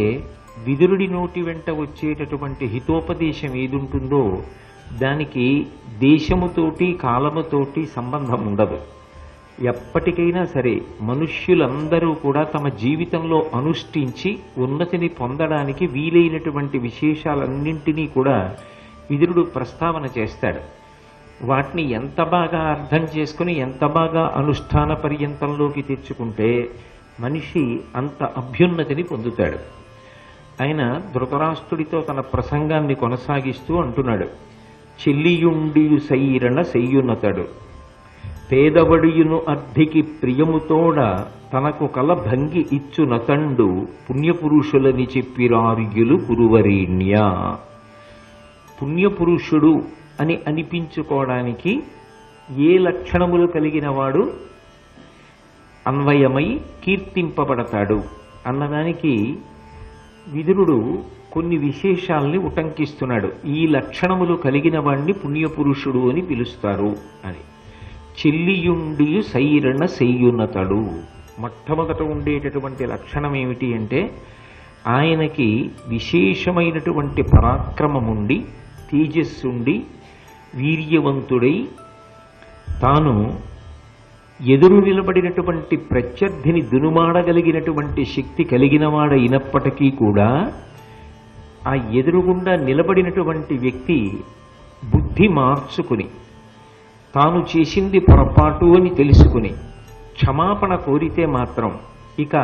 విదురుడి నోటి వెంట వచ్చేటటువంటి హితోపదేశం ఏదుంటుందో దానికి దేశముతోటి కాలముతోటి సంబంధం ఉండదు. ఎప్పటికైనా సరే మనుష్యులందరూ కూడా తమ జీవితంలో అనుష్ఠించి ఉన్నతిని పొందడానికి వీలైనటువంటి విశేషాలన్నింటినీ కూడా విదురుడు ప్రస్తావన చేస్తాడు. వాటిని ఎంత బాగా అర్థం చేసుకుని ఎంత బాగా అనుష్ఠాన పర్యంతంలోకి తెచ్చుకుంటే మనిషి అంత అభ్యున్నతిని పొందుతాడు. ఆయన ధృతరాష్ట్రుడితో తన ప్రసంగాన్ని కొనసాగిస్తూ అంటున్నాడు, చెల్లియుండియు సైరణ సెయ్యునతడు పేదవడియును అర్ధికి ప్రియముతోడ తనకు కల భంగి ఇచ్చునతండు పుణ్యపురుషులని చెప్పిరార్యులు కురువరీణ్య. పుణ్యపురుషుడు అని అనిపించుకోవడానికి ఏ లక్షణములు కలిగిన వాడు అన్వయమై కీర్తింపబడతాడు అన్నదానికి విదురుడు కొన్ని విశేషాల్ని ఉటంకిస్తున్నాడు. ఈ లక్షణములు కలిగిన వాణ్ణి పుణ్యపురుషుడు అని పిలుస్తారు అని. చెల్లియుండి సైరణ సెయ్యునతడు. మొట్టమొదట ఉండేటటువంటి లక్షణం ఏమిటి అంటే ఆయనకి విశేషమైనటువంటి పరాక్రమముండి, తేజస్సుండి, వీర్యవంతుడై తాను ఎదురు నిలబడినటువంటి ప్రత్యర్థిని దునుమాడగలిగినటువంటి శక్తి కలిగినవాడైనప్పటికీ కూడా ఆ ఎదురుగుండా నిలబడినటువంటి వ్యక్తి బుద్ధి మార్చుకుని తాను చేసింది పొరపాటు అని తెలుసుకుని క్షమాపణ కోరితే మాత్రం ఇక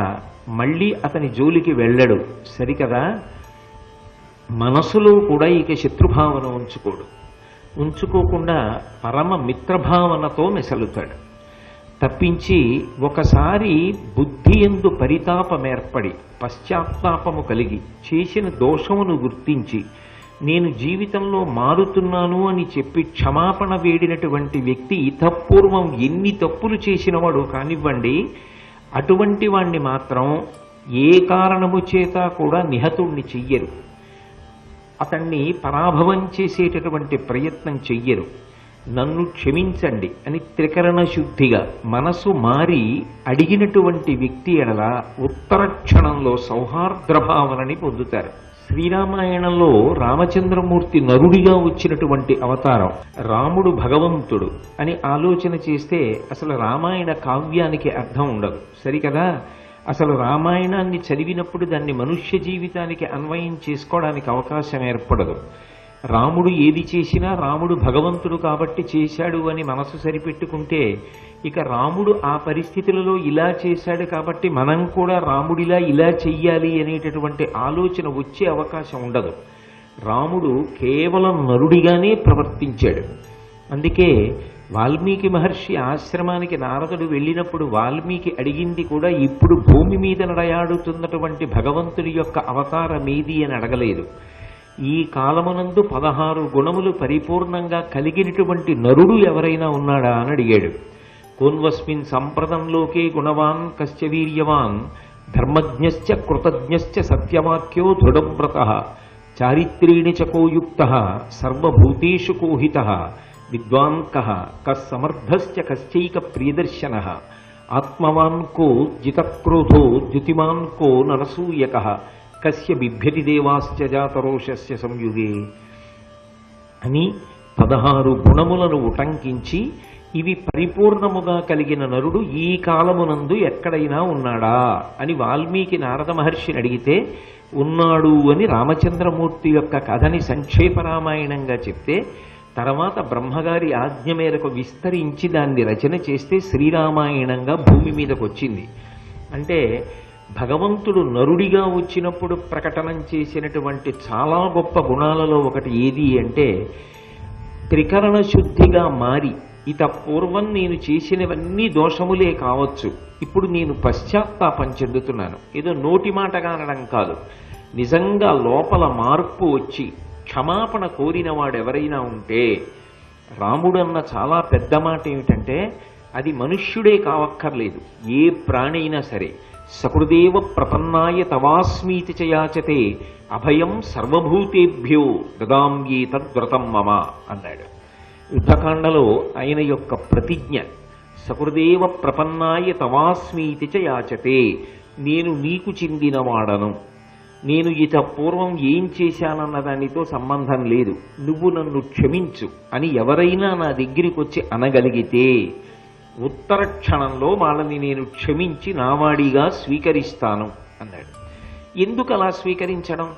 మళ్ళీ అతని జోలికి వెళ్ళడు. సరికదా, మనసులో కూడా ఇక శత్రుభావన ఉంచుకోకుండా పరమ మిత్రభావనతో మెసలుతాడు. తప్పించి ఒకసారి బుద్ధి యందు పరితాపం ఏర్పడి పశ్చాత్తాపము కలిగి చేసిన దోషమును గుర్తించి నేను జీవితంలో మారుతున్నాను అని చెప్పి క్షమాపణ వేడినటువంటి వ్యక్తి ఇతపూర్వం ఎన్ని తప్పులు చేసినవాడు కానివ్వండి, అటువంటి వాణ్ణి మాత్రం ఏ కారణము చేత కూడా నిహతుణ్ణి చెయ్యరు. అతన్ని పరాభవం చేసేటటువంటి ప్రయత్నం చెయ్యరు. నన్ను క్షమించండి అని త్రికరణ శుద్ధిగా మనసు మారి అడిగినటువంటి వ్యక్తి ఎడల ఉత్తర క్షణంలో సౌహార్ద్రభావనని పొందుతారు. శ్రీరామాయణంలో రామచంద్రమూర్తి నరుడిగా వచ్చినటువంటి అవతారం, రాముడు భగవంతుడు అని ఆలోచన చేస్తే అసలు రామాయణ కావ్యానికి అర్థం ఉండదు. సరికదా, అసలు రామాయణాన్ని చదివినప్పుడు దాన్ని మనుష్య జీవితానికి అన్వయం చేసుకోవడానికి అవకాశం ఏర్పడదు. రాముడు ఏది చేసినా రాముడు భగవంతుడు కాబట్టి చేశాడు అని మనసు సరిపెట్టుకుంటే ఇక రాముడు ఆ పరిస్థితులలో ఇలా చేశాడు కాబట్టి మనం కూడా రాముడిలా ఇలా చెయ్యాలి అనేటటువంటి ఆలోచన వచ్చే అవకాశం ఉండదు. రాముడు కేవలం నరుడిగానే ప్రవర్తించాడు. అందుకే వాల్మీకి మహర్షి ఆశ్రమానికి నారదుడు వెళ్ళినప్పుడు వాల్మీకి అడిగింది కూడా ఇప్పుడు భూమి మీద నడయాడుతున్నటువంటి భగవంతుడి యొక్క అవతారమేది అని అడగలేదు. ఈ కాలమునందు 16 గుణములు పరిపూర్ణంగా కలిగినటువంటి నరుడు ఎవరైనా ఉన్నాడా అని అడిగాడు. కోన్వస్మిన్ సంప్రదంలోకే గుణవాన్ కశ్చ వీర్యవాన్ ధర్మజ్ఞశ్చ కృతజ్ఞశ్చ సత్యవాక్యో దృఢవ్రతః చారిత్రేణ చ కోయుక్తః సర్వభూతేషు కోహితః విద్వాన్ కః కస్సమర్థశ్చ కశ్చైక ప్రియదర్శనః ఆత్మవాన్ కో జితక్రోధో ద్యుతిమాన్ కో నరసూయకః కస్య బిభ్యతి దేవాశ్చ జాతరోషస్య సంయుగే అని 16 గుణములను ఉటంకించి ఇవి పరిపూర్ణముగా కలిగిన నరుడు ఈ కాలమునందు ఎక్కడైనా ఉన్నాడా అని వాల్మీకి నారద మహర్షిని అడిగితే ఉన్నాడు అని రామచంద్రమూర్తి యొక్క కథని సంక్షేప రామాయణంగా చెప్తే తర్వాత బ్రహ్మగారి ఆజ్ఞ మేరకు విస్తరించి దాన్ని రచన చేస్తే శ్రీరామాయణంగా భూమి మీదకు వచ్చింది. అంటే భగవంతుడు నరుడిగా వచ్చినప్పుడు ప్రకటనం చేసినటువంటి చాలా గొప్ప గుణాలలో ఒకటి ఏది అంటే త్రికరణ శుద్ధిగా మారి ఇత పూర్వం నేను చేసినవన్నీ దోషములే కావచ్చు, ఇప్పుడు నేను పశ్చాత్తాపం చెందుతున్నాను. ఏదో నోటి మాటగా అనడం కాదు, నిజంగా లోపల మార్పు వచ్చి క్షమాపణ కోరిన వాడెవరైనా ఉంటే, రాముడన్న చాలా పెద్ద మాట ఏమిటంటే అది మనుష్యుడే కావక్కర్లేదు, ఏ ప్రాణి అయినా సరే సకృదేవ ప్రపన్నాయ తవాస్మీతి చయాచతే అభయం సర్వభూతేభ్యో దదామ్యే తద్వ్రతం మమ అన్నాడు. యుద్ధకాండలో ఆయన యొక్క ప్రతిజ్ఞ సకృదేవ ప్రపన్నాయ తవాస్మీతి చ యాచతే, నేను నీకు చెందినవాడను, నేను ఇత పూర్వం ఏం చేశానన్న దానితో సంబంధం లేదు, నువ్వు నన్ను క్షమించు అని ఎవరైనా నా దగ్గరికి వచ్చి అనగలిగితే ఉత్తర క్షణంలో వాళ్ళని నేను క్షమించి నావాడిగా స్వీకరిస్తాను అన్నాడు. ఎందుకు అలా స్వీకరించడం?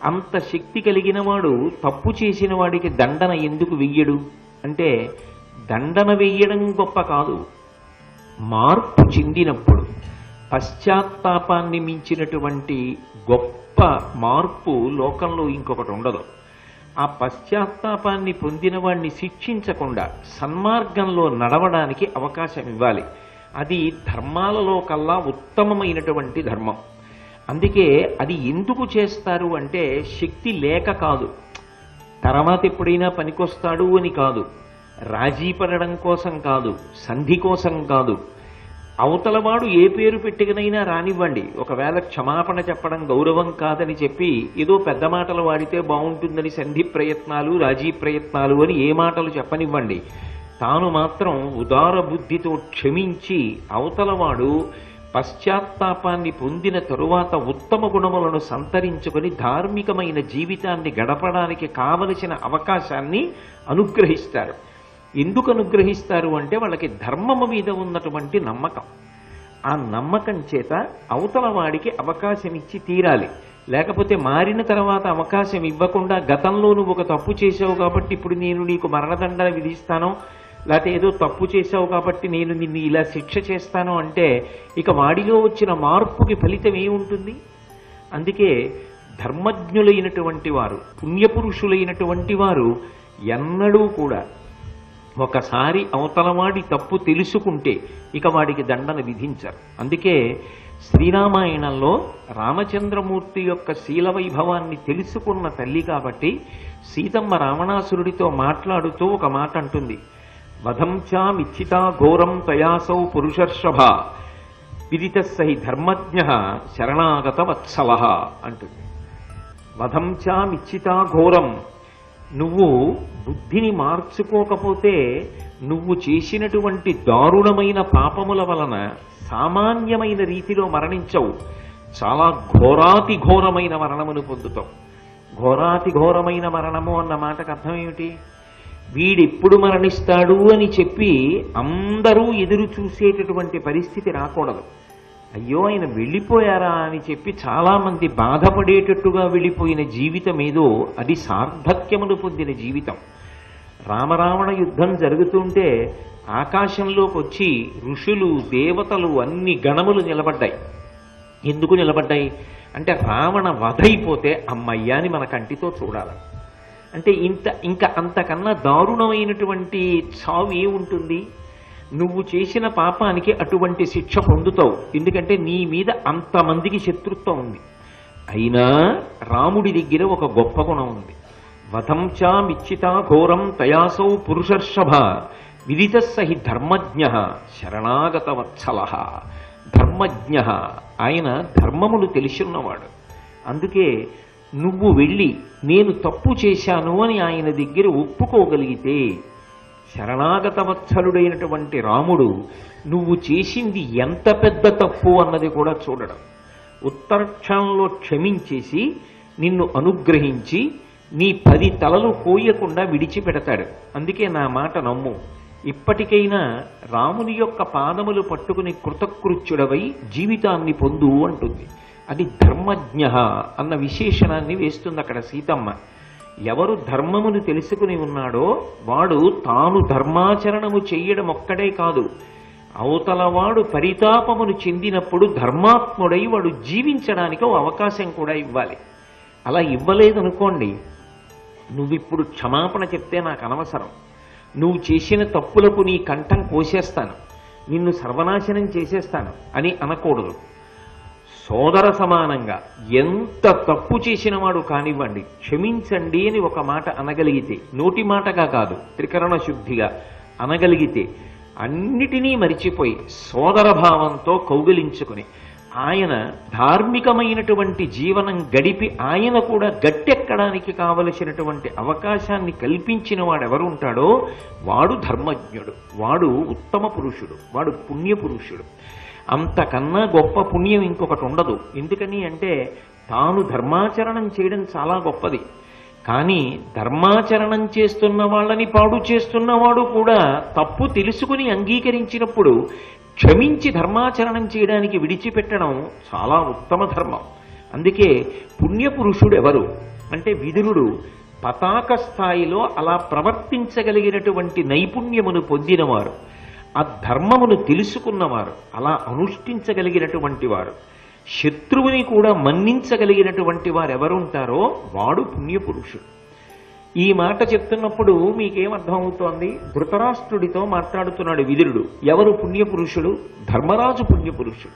అంత శక్తి కలిగిన వాడు తప్పు చేసిన వాడికి దండన ఎందుకు వెయ్యడు అంటే, దండన వెయ్యడం గొప్ప కాదు, మార్పు చెందినప్పుడు పశ్చాత్తాపాన్ని మించినటువంటి గొప్ప మార్పు లోకంలో ఇంకొకటి ఉండదు. ఆ పశ్చాత్తాపాన్ని పొందిన వాడిని శిక్షించకుండా సన్మార్గంలో నడవడానికి అవకాశం ఇవ్వాలి. అది ధర్మాలలో కల్లా ఉత్తమమైనటువంటి ధర్మం. అందుకే అది ఎందుకు చేస్తారు అంటే శక్తి లేక కాదు, తర్వాత ఎప్పుడైనా పనికొస్తాడు అని కాదు, రాజీ పడడం కోసం కాదు, సంధి కోసం కాదు. అవతలవాడు ఏ పేరు పెట్టుకునైనా రానివ్వండి, ఒకవేళ క్షమాపణ చెప్పడం గౌరవం కాదని చెప్పి ఏదో పెద్ద మాటలు వాడితే బాగుంటుందని సంధి ప్రయత్నాలు, రాజీ ప్రయత్నాలు అని ఏ మాటలు చెప్పనివ్వండి. తాను మాత్రం ఉదార బుద్ధితో క్షమించి అవతలవాడు పశ్చాత్తాపాన్ని పొందిన తరువాత ఉత్తమ గుణములను సంతరించుకొని ధార్మికమైన జీవితాన్ని గడపడానికి కావలసిన అవకాశాన్ని అనుగ్రహిస్తారు. ఎందుకు అనుగ్రహిస్తారు అంటే వాళ్ళకి ధర్మము మీద ఉన్నటువంటి నమ్మకం. ఆ నమ్మకం చేత అవతల వాడికి అవకాశం ఇచ్చి తీరాలి. లేకపోతే మారిన తర్వాత అవకాశం ఇవ్వకుండా గతంలో నువ్వు ఒక తప్పు చేసావు కాబట్టి ఇప్పుడు నేను నీకు మరణదండన విధిస్తాను, లేకపోతే ఏదో తప్పు చేశావు కాబట్టి నేను నిన్ను ఇలా శిక్ష చేస్తాను అంటే ఇక వాడిలో వచ్చిన మార్పుకి ఫలితం ఏముంటుంది? అందుకే ధర్మజ్ఞులైనటువంటి వారు, పుణ్యపురుషులైనటువంటి వారు ఎన్నడూ కూడా ఒకసారి అవతలవాడి తప్పు తెలుసుకుంటే ఇక వాడికి దండన విధించరు. అందుకే శ్రీరామాయణంలో రామచంద్రమూర్తి యొక్క శీల వైభవాన్ని తెలుసుకున్న తల్లి కాబట్టి సీతమ్మ రావణాసురుడితో మాట్లాడుతూ ఒక మాట అంటుంది, వధంచామిచ్చితా ఘోరం తయాసౌ పురుషర్షభ విదితస్సహి ధర్మజ్ఞ శరణాగత వత్సల అంటుంది. వధంచామిచ్చితా ఘోరం, నువ్వు బుద్ధిని మార్చుకోకపోతే నువ్వు చేసినటువంటి దారుణమైన పాపముల వలన సామాన్యమైన రీతిలో మరణించవు, చాలా ఘోరాతి ఘోరమైన మరణమును పొందుతావు. ఘోరాతి ఘోరమైన మరణము అన్న మాటకు అర్థం ఏమిటి? వీడెప్పుడు మరణిస్తాడు అని చెప్పి అందరూ ఎదురు చూసేటటువంటి పరిస్థితి రాకూడదు. అయ్యో ఆయన వెళ్ళిపోయారా అని చెప్పి చాలామంది బాధపడేటట్టుగా వెళ్ళిపోయిన జీవితం ఏదో అది సార్థక్యమును పొందిన జీవితం. రామరావణ యుద్ధం జరుగుతుంటే ఆకాశంలోకి వచ్చి ఋషులు, దేవతలు, అన్ని గణములు నిలబడ్డాయి. ఎందుకు నిలబడ్డాయి అంటే రావణ వధైపోతే అమ్మయ్యాని మన కంటితో చూడాలి. అంటే ఇంకా అంతకన్నా దారుణమైనటువంటి చావు ఏముంటుంది? నువ్వు చేసిన పాపానికి అటువంటి శిక్ష పొందుతావు, ఎందుకంటే నీ మీద అంతమందికి శత్రుత్వం ఉంది. అయినా రాముడి దగ్గర ఒక గొప్ప గుణం ఉంది. వధంచామిచ్చితా ఘోరం తయాసౌ పురుషర్షభ విదితస్సహి ధర్మజ్ఞ శరణాగత వత్సల. ధర్మజ్ఞ, ఆయన ధర్మములు తెలిసిన్నవాడు. అందుకే నువ్వు వెళ్ళి నేను తప్పు చేశాను అని ఆయన దగ్గర ఒప్పుకోగలిగితే శరణాగత వత్సలుడైనటువంటి రాముడు నువ్వు చేసింది ఎంత పెద్ద తప్పు అన్నది కూడా చూడడం, ఉత్తరక్షణంలో క్షమించేసి నిన్ను అనుగ్రహించి నీ 10 తలలు కోయకుండా విడిచిపెడతాడు. అందుకే నా మాట నమ్ము, ఇప్పటికైనా రాముని యొక్క పాదములు పట్టుకుని కృతకృత్యుడవై జీవితాన్ని పొందు అంటుంది. అది ధర్మజ్ఞ అన్న విశేషణాన్ని వేస్తుంది అక్కడ సీతమ్మ. ఎవరు ధర్మమును తెలుసుకుని ఉన్నాడో వాడు తాను ధర్మాచరణము చెయ్యడం ఒక్కడే కాదు, అవతలవాడు పరితాపమును చెందినప్పుడు ధర్మాత్ముడై వాడు జీవించడానికి ఒక అవకాశం కూడా ఇవ్వాలి. అలా ఇవ్వలేదనుకోండి, నువ్విప్పుడు క్షమాపణ చెప్తే నాకు అనవసరం, నువ్వు చేసిన తప్పులకు నీ కంఠం కోసేస్తాను, నిన్ను సర్వనాశనం చేసేస్తాను అని అనకూడదు. సోదర సమానంగా ఎంత తప్పు చేసిన వాడు కానివ్వండి క్షమించండి అని ఒక మాట అనగలిగితే, నోటి మాటగా కాదు త్రికరణ శుద్ధిగా అనగలిగితే, అన్నిటినీ మరిచిపోయి సోదర భావంతో కౌగిలించుకుని ఆయన ధార్మికమైనటువంటి జీవనం గడిపి ఆయన కూడా గట్టెక్కడానికి కావలసినటువంటి అవకాశాన్ని కల్పించిన వాడు ఎవరు ఉంటాడో వాడు ధర్మజ్ఞుడు, వాడు ఉత్తమ పురుషుడు, వాడు పుణ్యపురుషుడు. అంతకన్నా గొప్ప పుణ్యం ఇంకొకటి ఉండదు. ఎందుకని అంటే తాను ధర్మాచరణం చేయడం చాలా గొప్పది. కానీ ధర్మాచరణం చేస్తున్న వాళ్ళని పాడు చేస్తున్నవాడు కూడా తప్పు తెలుసుకుని అంగీకరించినప్పుడు క్షమించి ధర్మాచరణం చేయడానికి విడిచిపెట్టడం చాలా ఉత్తమ ధర్మం. అందుకే పుణ్యపురుషుడు ఎవరు అంటే విదురుడు పతాక స్థాయిలో అలా ప్రవర్తించగలిగినటువంటి నైపుణ్యమును పొందినవారు, ఆ ధర్మమును తెలుసుకున్నవారు, అలా అనుష్ఠించగలిగినటువంటి వారు, శత్రువుని కూడా మన్నించగలిగినటువంటి వారు ఎవరు ఉంటారో వాడు పుణ్యపురుషుడు. ఈ మాట చెప్తున్నప్పుడు మీకేమర్థం అవుతోంది? ధృతరాష్ట్రుడితో మాట్లాడుతున్నాడు విదురుడు. ఎవరు పుణ్యపురుషుడు? ధర్మరాజు పుణ్యపురుషుడు.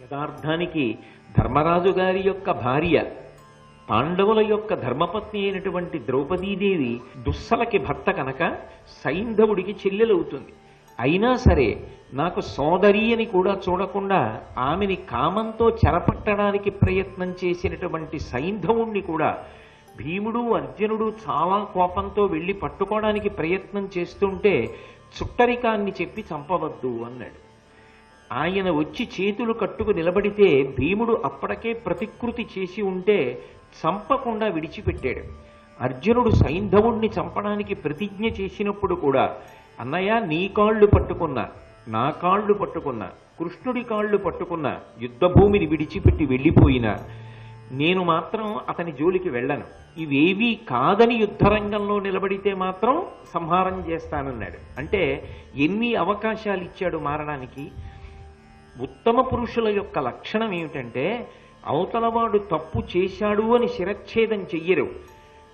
యథార్థానికి ధర్మరాజు గారి యొక్క భార్య, పాండవుల యొక్క ధర్మపత్ని అయినటువంటి ద్రౌపదీదేవి దుస్సలకి భర్త కనుక సైంధవుడికి చెల్లెలవుతుంది. అయినా సరే నాకు సోదరి అని కూడా చూడకుండా ఆమెని కామంతో చెరపట్టడానికి ప్రయత్నం చేసినటువంటి సైంధవుణ్ణి కూడా భీముడు అర్జునుడు చాలా కోపంతో వెళ్ళి పట్టుకోవడానికి ప్రయత్నం చేస్తుంటే చుట్టరికాన్ని చెప్పి చంపవద్దు అన్నాడు. ఆయన వచ్చి చేతులు కట్టుకు నిలబడితే భీముడు అప్పటికే ప్రతికృతి చేసి ఉంటే చంపకుండా విడిచిపెట్టాడు. అర్జునుడు సైంధవుణ్ణి చంపడానికి ప్రతిజ్ఞ చేసినప్పుడు కూడా అన్నయ్య నీ కాళ్ళు పట్టుకున్నా, నా కాళ్ళు పట్టుకున్నా, కృష్ణుడి కాళ్ళు పట్టుకున్నా, యుద్ధభూమిని విడిచిపెట్టి వెళ్ళిపోయినా నేను మాత్రం అతని జోలికి వెళ్ళను. ఇవేవీ కాదని యుద్ధరంగంలో నిలబడితే మాత్రం సంహారం చేస్తానన్నాడు. అంటే ఎన్ని అవకాశాలు ఇచ్చాడు మారడానికి. ఉత్తమ పురుషుల యొక్క లక్షణం ఏమిటంటే అవతలవాడు తప్పు చేశాడు అని శిరచ్ఛేదం చెయ్యరు.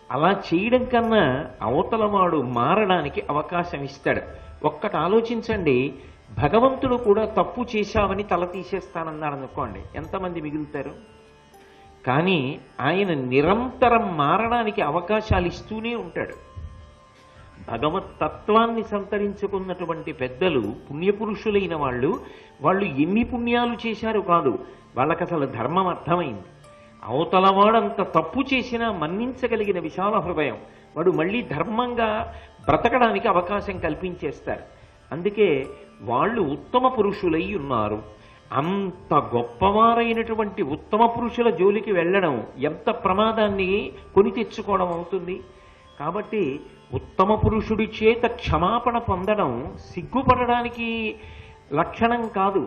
అలా చేయడం కన్నా అవతలవాడు మారడానికి అవకాశం ఇస్తాడు. ఒక్కటి ఆలోచించండి, భగవంతుడు కూడా తప్పు చేశావని తల తీసేస్తానన్నాడు అనుకోండి, ఎంతమంది మిగులుతారు? కానీ ఆయన నిరంతరం మారడానికి అవకాశాలు ఇస్తూనే ఉంటాడు. భగవత్ తత్వాన్ని సంతరించుకున్నటువంటి పెద్దలు పుణ్యపురుషులైన వాళ్ళు ఎన్ని పుణ్యాలు చేశారు కాదు, వాళ్ళకి అసలు ధర్మం అర్థమైంది. అవతలవాడంత తప్పు చేసినా మన్నించగలిగిన విశాల హృదయం, వాడు మళ్ళీ ధర్మంగా బ్రతకడానికి అవకాశం కల్పించేస్తారు. అందుకే వాళ్ళు ఉత్తమ పురుషులై ఉన్నారు. అంత గొప్పవారైనటువంటి ఉత్తమ పురుషుల జోలికి వెళ్ళడం ఎంత ప్రమాదాన్ని కొని తెచ్చుకోవడం అవుతుంది. కాబట్టి ఉత్తమ పురుషుడి చేత క్షమాపణ పొందడం సిగ్గుపడడానికి లక్షణం కాదు.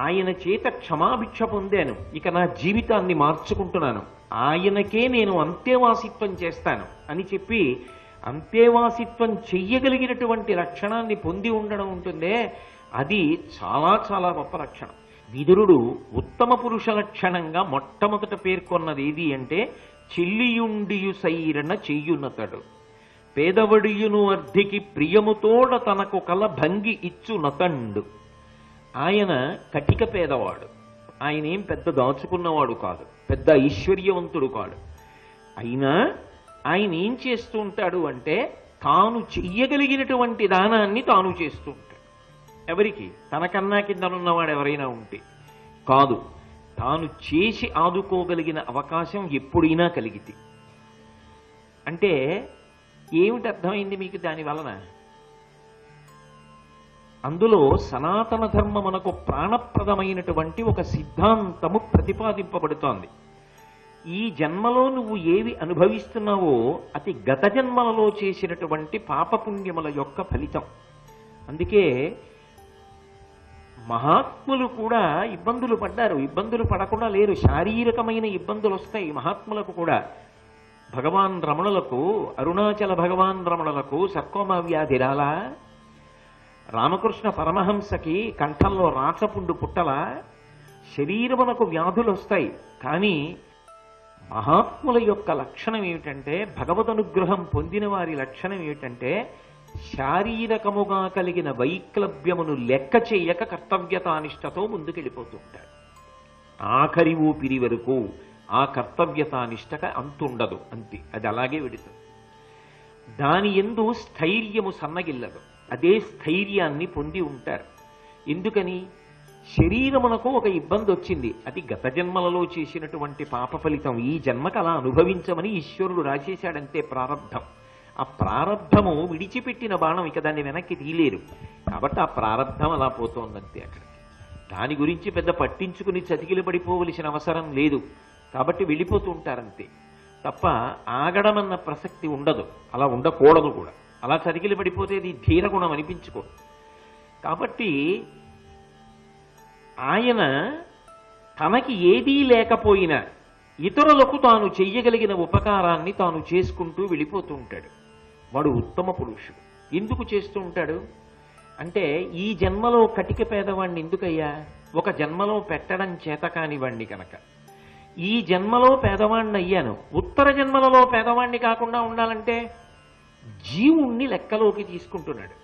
ఆయన చేత క్షమాభిక్ష పొందాను, ఇక నా జీవితాన్ని మార్చుకుంటున్నాను, ఆయనకే నేను అంతేవాసిత్వం చేస్తాను అని చెప్పి అంతేవాసిత్వం చెయ్యగలిగినటువంటి లక్షణాన్ని పొంది ఉండడం ఉంటుందే, అది చాలా చాలా గొప్ప లక్షణం. విదురుడు ఉత్తమ పురుష లక్షణంగా మొట్టమొదట పేర్కొన్నది ఏది అంటే చెల్లియుండియు సైరణ చెయ్యునతడు, పేదవడియును అర్ధికి ప్రియముతోడ తనకు కల భంగి ఇచ్చు నతండు. ఆయన కటిక పేదవాడు, ఆయన ఏం పెద్ద దాచుకున్నవాడు కాదు, పెద్ద ఐశ్వర్యవంతుడు కాడు. అయినా ఆయన ఏం చేస్తూ ఉంటాడు అంటే తాను చెయ్యగలిగినటువంటి దానాన్ని తాను చేస్తూ ఉంటాడు. ఎవరికి? తనకన్నా కిందనున్నవాడు ఎవరైనా ఉంటే కాదు, తాను చేసి ఆదుకోగలిగిన అవకాశం ఎప్పుడైనా కలిగితే. అంటే ఏమిటి అర్థమైంది మీకు దాని వలన? అందులో సనాతన ధర్మమునకు ప్రాణప్రదమైనటువంటి ఒక సిద్ధాంతము ప్రతిపాదింపబడుతోంది. ఈ జన్మలో నువ్వు ఏవి అనుభవిస్తున్నావో అది గత జన్మలలో చేసినటువంటి పాపపుణ్యముల యొక్క ఫలితం. అందుకే మహాత్ములు కూడా ఇబ్బందులు పడ్డారు, ఇబ్బందులు పడకుండా లేరు. శారీరకమైన ఇబ్బందులు వస్తాయి మహాత్ములకు కూడా. భగవాన్ రమణులకు, అరుణాచల భగవాన్ రమణులకు సర్కోమా వ్యాధి రాలా? రామకృష్ణ పరమహంసకి కంఠంలో రాచపుండు పుట్టల. శరీరమునకు వ్యాధులు వస్తాయి, కానీ మహాత్ముల యొక్క లక్షణం ఏమిటంటే, భగవదనుగ్రహం పొందిన వారి లక్షణం ఏమిటంటే, శారీరకముగా కలిగిన వైక్లభ్యమును లెక్క చేయక కర్తవ్యతానిష్టతో ముందుకెళ్ళిపోతూ ఉంటాడు. ఆఖరి ఊపిరి వరకు ఆ కర్తవ్యతానిష్టక అంతుండదు, అంతే, అది అలాగే వెడుతుంది. దాని యందు స్థైర్యము సన్నగిల్లదు. అదే స్థైర్యాన్ని పొంది ఉంటారు. ఎందుకని? శరీరమునకు ఒక ఇబ్బంది వచ్చింది, అది గత జన్మలలో చేసినటువంటి పాప ఫలితం. ఈ జన్మకు అలా అనుభవించమని ఈశ్వరుడు రాసేశాడంతే, ప్రారబ్ధం. ఆ ప్రారబ్ధము విడిచిపెట్టిన బాణం, ఇక దాన్ని వెనక్కి తీయలేరు. కాబట్టి ఆ ప్రారబ్ధం అలా పోతోందంతే. అక్కడికి దాని గురించి పెద్ద పట్టించుకుని చతికిలు పడిపోవలసిన అవసరం లేదు. కాబట్టి వెళ్ళిపోతూ ఉంటారంతే తప్ప ఆగడం అన్న ప్రసక్తి ఉండదు. అలా ఉండకూడదు కూడా. అలా చతికిలు పడిపోతే ఇది ధీరగుణం అనిపించుకోదు. కాబట్టి ఆయన తనకి ఏదీ లేకపోయినా ఇతరులకు తాను చెయ్యగలిగిన ఉపకారాన్ని తాను చేసుకుంటూ వెళ్ళిపోతూ ఉంటాడు. వాడు ఉత్తమ పురుషుడు. ఎందుకు చేస్తూ ఉంటాడు అంటే, ఈ జన్మలో కటిక పేదవాణ్ణి ఎందుకయ్యా? ఒక జన్మలో పెట్టడం చేత కానివాణ్ణి కనుక ఈ జన్మలో పేదవాణ్ణి అయ్యాను. ఉత్తర జన్మలలో పేదవాణ్ణి కాకుండా ఉండాలంటే జీవుణ్ణి లెక్కలోకి తీసుకుంటున్నాడు.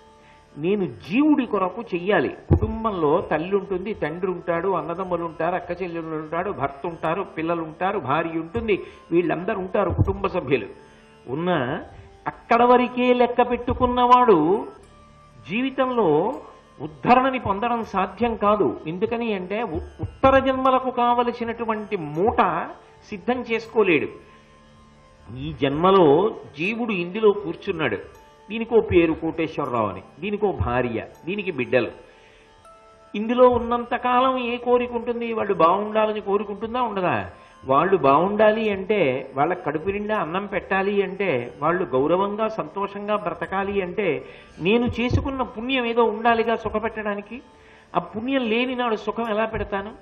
నేను జీవుడి కొరకు చెయ్యాలి. కుటుంబంలో తల్లి ఉంటుంది, తండ్రి ఉంటాడు, అన్నదమ్ములు ఉంటారు, అక్క చెల్లెలు ఉంటాడు, భర్త ఉంటారు, పిల్లలు ఉంటారు, భార్య ఉంటుంది, వీళ్ళందరూ ఉంటారు కుటుంబ సభ్యులు. ఉన్న అక్కడ వరకే లెక్క పెట్టుకున్నవాడు జీవితంలో ఉద్ధరణని పొందడం సాధ్యం కాదు. ఎందుకని అంటే ఉత్తర జన్మలకు కావలసినటువంటి మూట సిద్ధం చేసుకోలేడు. ఈ జన్మలో జీవుడు ఇందులో కూర్చున్నాడు. దీనికో పేరు కోటేశ్వరరావు అని, దీనికో భార్య, దీనికి బిడ్డలు. ఇందులో ఉన్నంతకాలం ఏ కోరిక ఉంటుంది? వాళ్ళు బాగుండాలని కోరుకుంటుందా, ఉండదా? వాళ్ళు బాగుండాలి అంటే, వాళ్ళ కడుపు నిండా అన్నం పెట్టాలి అంటే, వాళ్ళు గౌరవంగా సంతోషంగా బ్రతకాలి అంటే, నేను చేసుకున్న పుణ్యం ఏదో ఉండాలిగా సుఖపెట్టడానికి. ఆ పుణ్యం లేని నాడు సుఖం ఎలా పెడతాను?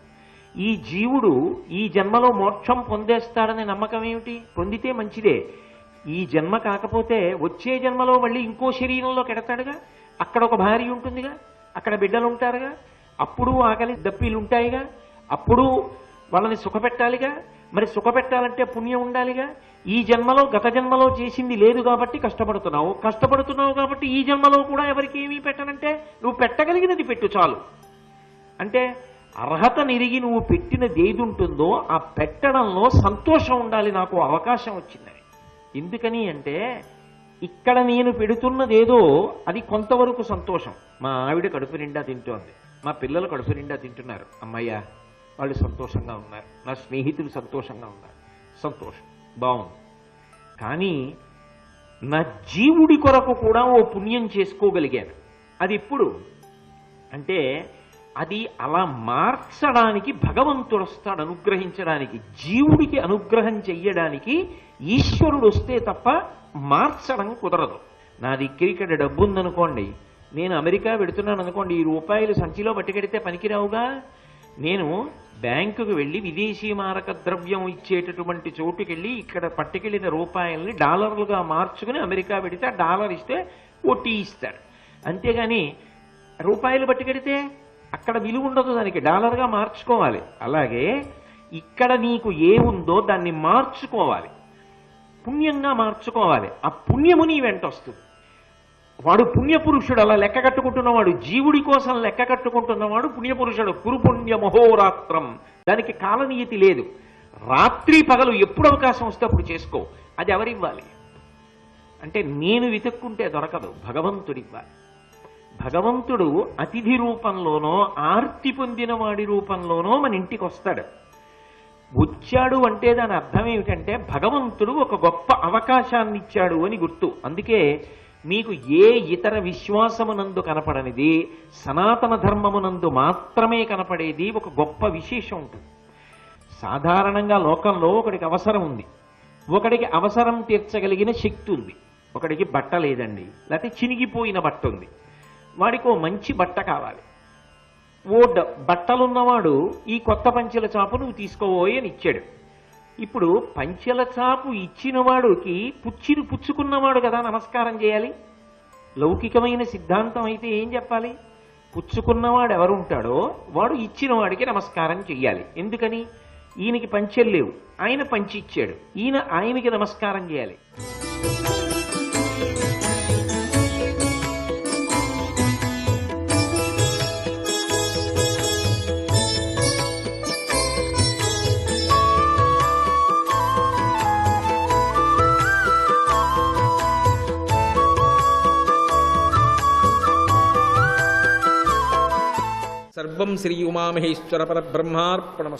ఈ జీవుడు ఈ జన్మలో మోక్షం పొందేస్తాడనే నమ్మకం ఏమిటి? పొందితే మంచిదే. ఈ జన్మ కాకపోతే వచ్చే జన్మలో మళ్ళీ ఇంకో శరీరంలో కెడతాడుగా. అక్కడ ఒక భార్య ఉంటుందిగా, అక్కడ బిడ్డలు ఉంటారుగా, అప్పుడు ఆకలి దప్పిలు ఉంటాయిగా, అప్పుడు వాళ్ళని సుఖపెట్టాలిగా. మరి సుఖపెట్టాలంటే పుణ్యం ఉండాలిగా. ఈ జన్మలో గత జన్మలో చేసింది లేదు కాబట్టి కష్టపడుతున్నావు కాబట్టి ఈ జన్మలో కూడా ఎవరికి ఏమీ పెట్టనంటే, నువ్వు పెట్టగలిగినది పెట్టు చాలు. అంటే అర్హత నిరిగి నువ్వు పెట్టినది ఏది ఉంటుందో ఆ పెట్టడంలో సంతోషం ఉండాలి. నాకు అవకాశం వచ్చిందని. ఎందుకని అంటే, ఇక్కడ నేను పెడుతున్నదేదో అది కొంతవరకు సంతోషం. మా ఆవిడ కడుపు నిండా తింటోంది, మా పిల్లలు కడుపు నిండా తింటున్నారు, అమ్మయ్య వాళ్ళు సంతోషంగా ఉన్నారు, నా స్నేహితులు సంతోషంగా ఉన్నారు, సంతోషం, బాగుంది. కానీ నా జీవుడి కొరకు కూడా ఓ పుణ్యం చేసుకోగలిగాను. అది ఇప్పుడు అంటే అది అలా మార్చడానికి భగవంతుడు వస్తాడు, అనుగ్రహించడానికి. జీవుడికి అనుగ్రహం చెయ్యడానికి ఈశ్వరుడు వస్తే తప్ప మార్చడం కుదరదు. నా దగ్గర ఇక్కడ డబ్బు ఉందనుకోండి, నేను అమెరికా పెడుతున్నాను అనుకోండి, ఈ రూపాయలు సంచిలో పట్టుకెడితే పనికిరావుగా. నేను బ్యాంకుకు వెళ్ళి విదేశీ మారక ద్రవ్యం ఇచ్చేటటువంటి చోటుకెళ్ళి ఇక్కడ పట్టుకెళ్ళిన రూపాయల్ని డాలర్లుగా మార్చుకుని అమెరికా పెడితే ఆ డాలర్ ఇస్తే ఓటీ ఇస్తాడు. అంతేగాని రూపాయలు పట్టుకెడితే అక్కడ విలువ ఉండదు, దానికి డాలర్గా మార్చుకోవాలి. అలాగే ఇక్కడ నీకు ఏముందో దాన్ని మార్చుకోవాలి, పుణ్యంగా మార్చుకోవాలి. ఆ పుణ్యము నీ వెంట వస్తుంది. వాడు పుణ్యపురుషుడు. అలా లెక్క కట్టుకుంటున్నవాడు, జీవుడి కోసం లెక్క కట్టుకుంటున్నవాడు పుణ్యపురుషుడు. కురుపుణ్య మహోరాత్రం. దానికి కాలనీయతి లేదు. రాత్రి పగలు ఎప్పుడు అవకాశం వస్తే అప్పుడు చేసుకో. అది ఎవరివ్వాలి అంటే, నేను వెతుక్కుంటే దొరకదు, భగవంతుడివ్వాలి. భగవంతుడు అతిథి రూపంలోనో ఆర్తి పొందిన వాడి రూపంలోనో మన ఇంటికి వస్తాడు. వచ్చాడు అంటే దాని అర్థం ఏమిటంటే, భగవంతుడు ఒక గొప్ప అవకాశాన్ని ఇచ్చాడు అని గుర్తు. అందుకే మీకు ఏ ఇతర విశ్వాసమునందు కనపడనిది సనాతన ధర్మమునందు మాత్రమే కనపడేది ఒక గొప్ప విశేషం ఉంటుంది. సాధారణంగా లోకంలో ఒకడికి అవసరం ఉంది, ఒకడికి అవసరం తీర్చగలిగిన శక్తి ఉంది, ఒకడికి బట్ట లేదండి, లేకపోతే చినిగిపోయిన బట్ట ఉంది, వాడికి ఓ మంచి బట్ట కావాలి. ఓ బట్టలున్నవాడు ఈ కొత్త పంచెల చాపు నువ్వు తీసుకోబోయి అని ఇచ్చాడు. ఇప్పుడు పంచెల చాపు ఇచ్చిన వాడికి పుచ్చుకున్నవాడు కదా నమస్కారం చేయాలి. లౌకికమైన సిద్ధాంతం అయితే ఏం చెప్పాలి? పుచ్చుకున్నవాడు ఎవరు ఉంటాడో వాడు ఇచ్చిన వాడికి నమస్కారం చెయ్యాలి. ఎందుకని? ఈయనకి పంచెలు లేవు, ఆయన పంచి ఇచ్చాడు, ఆయనకి నమస్కారం చేయాలి.
సర్వం శ్రీ ఉమామహేశ్వర పరబ్రహ్మార్పణమస్తు.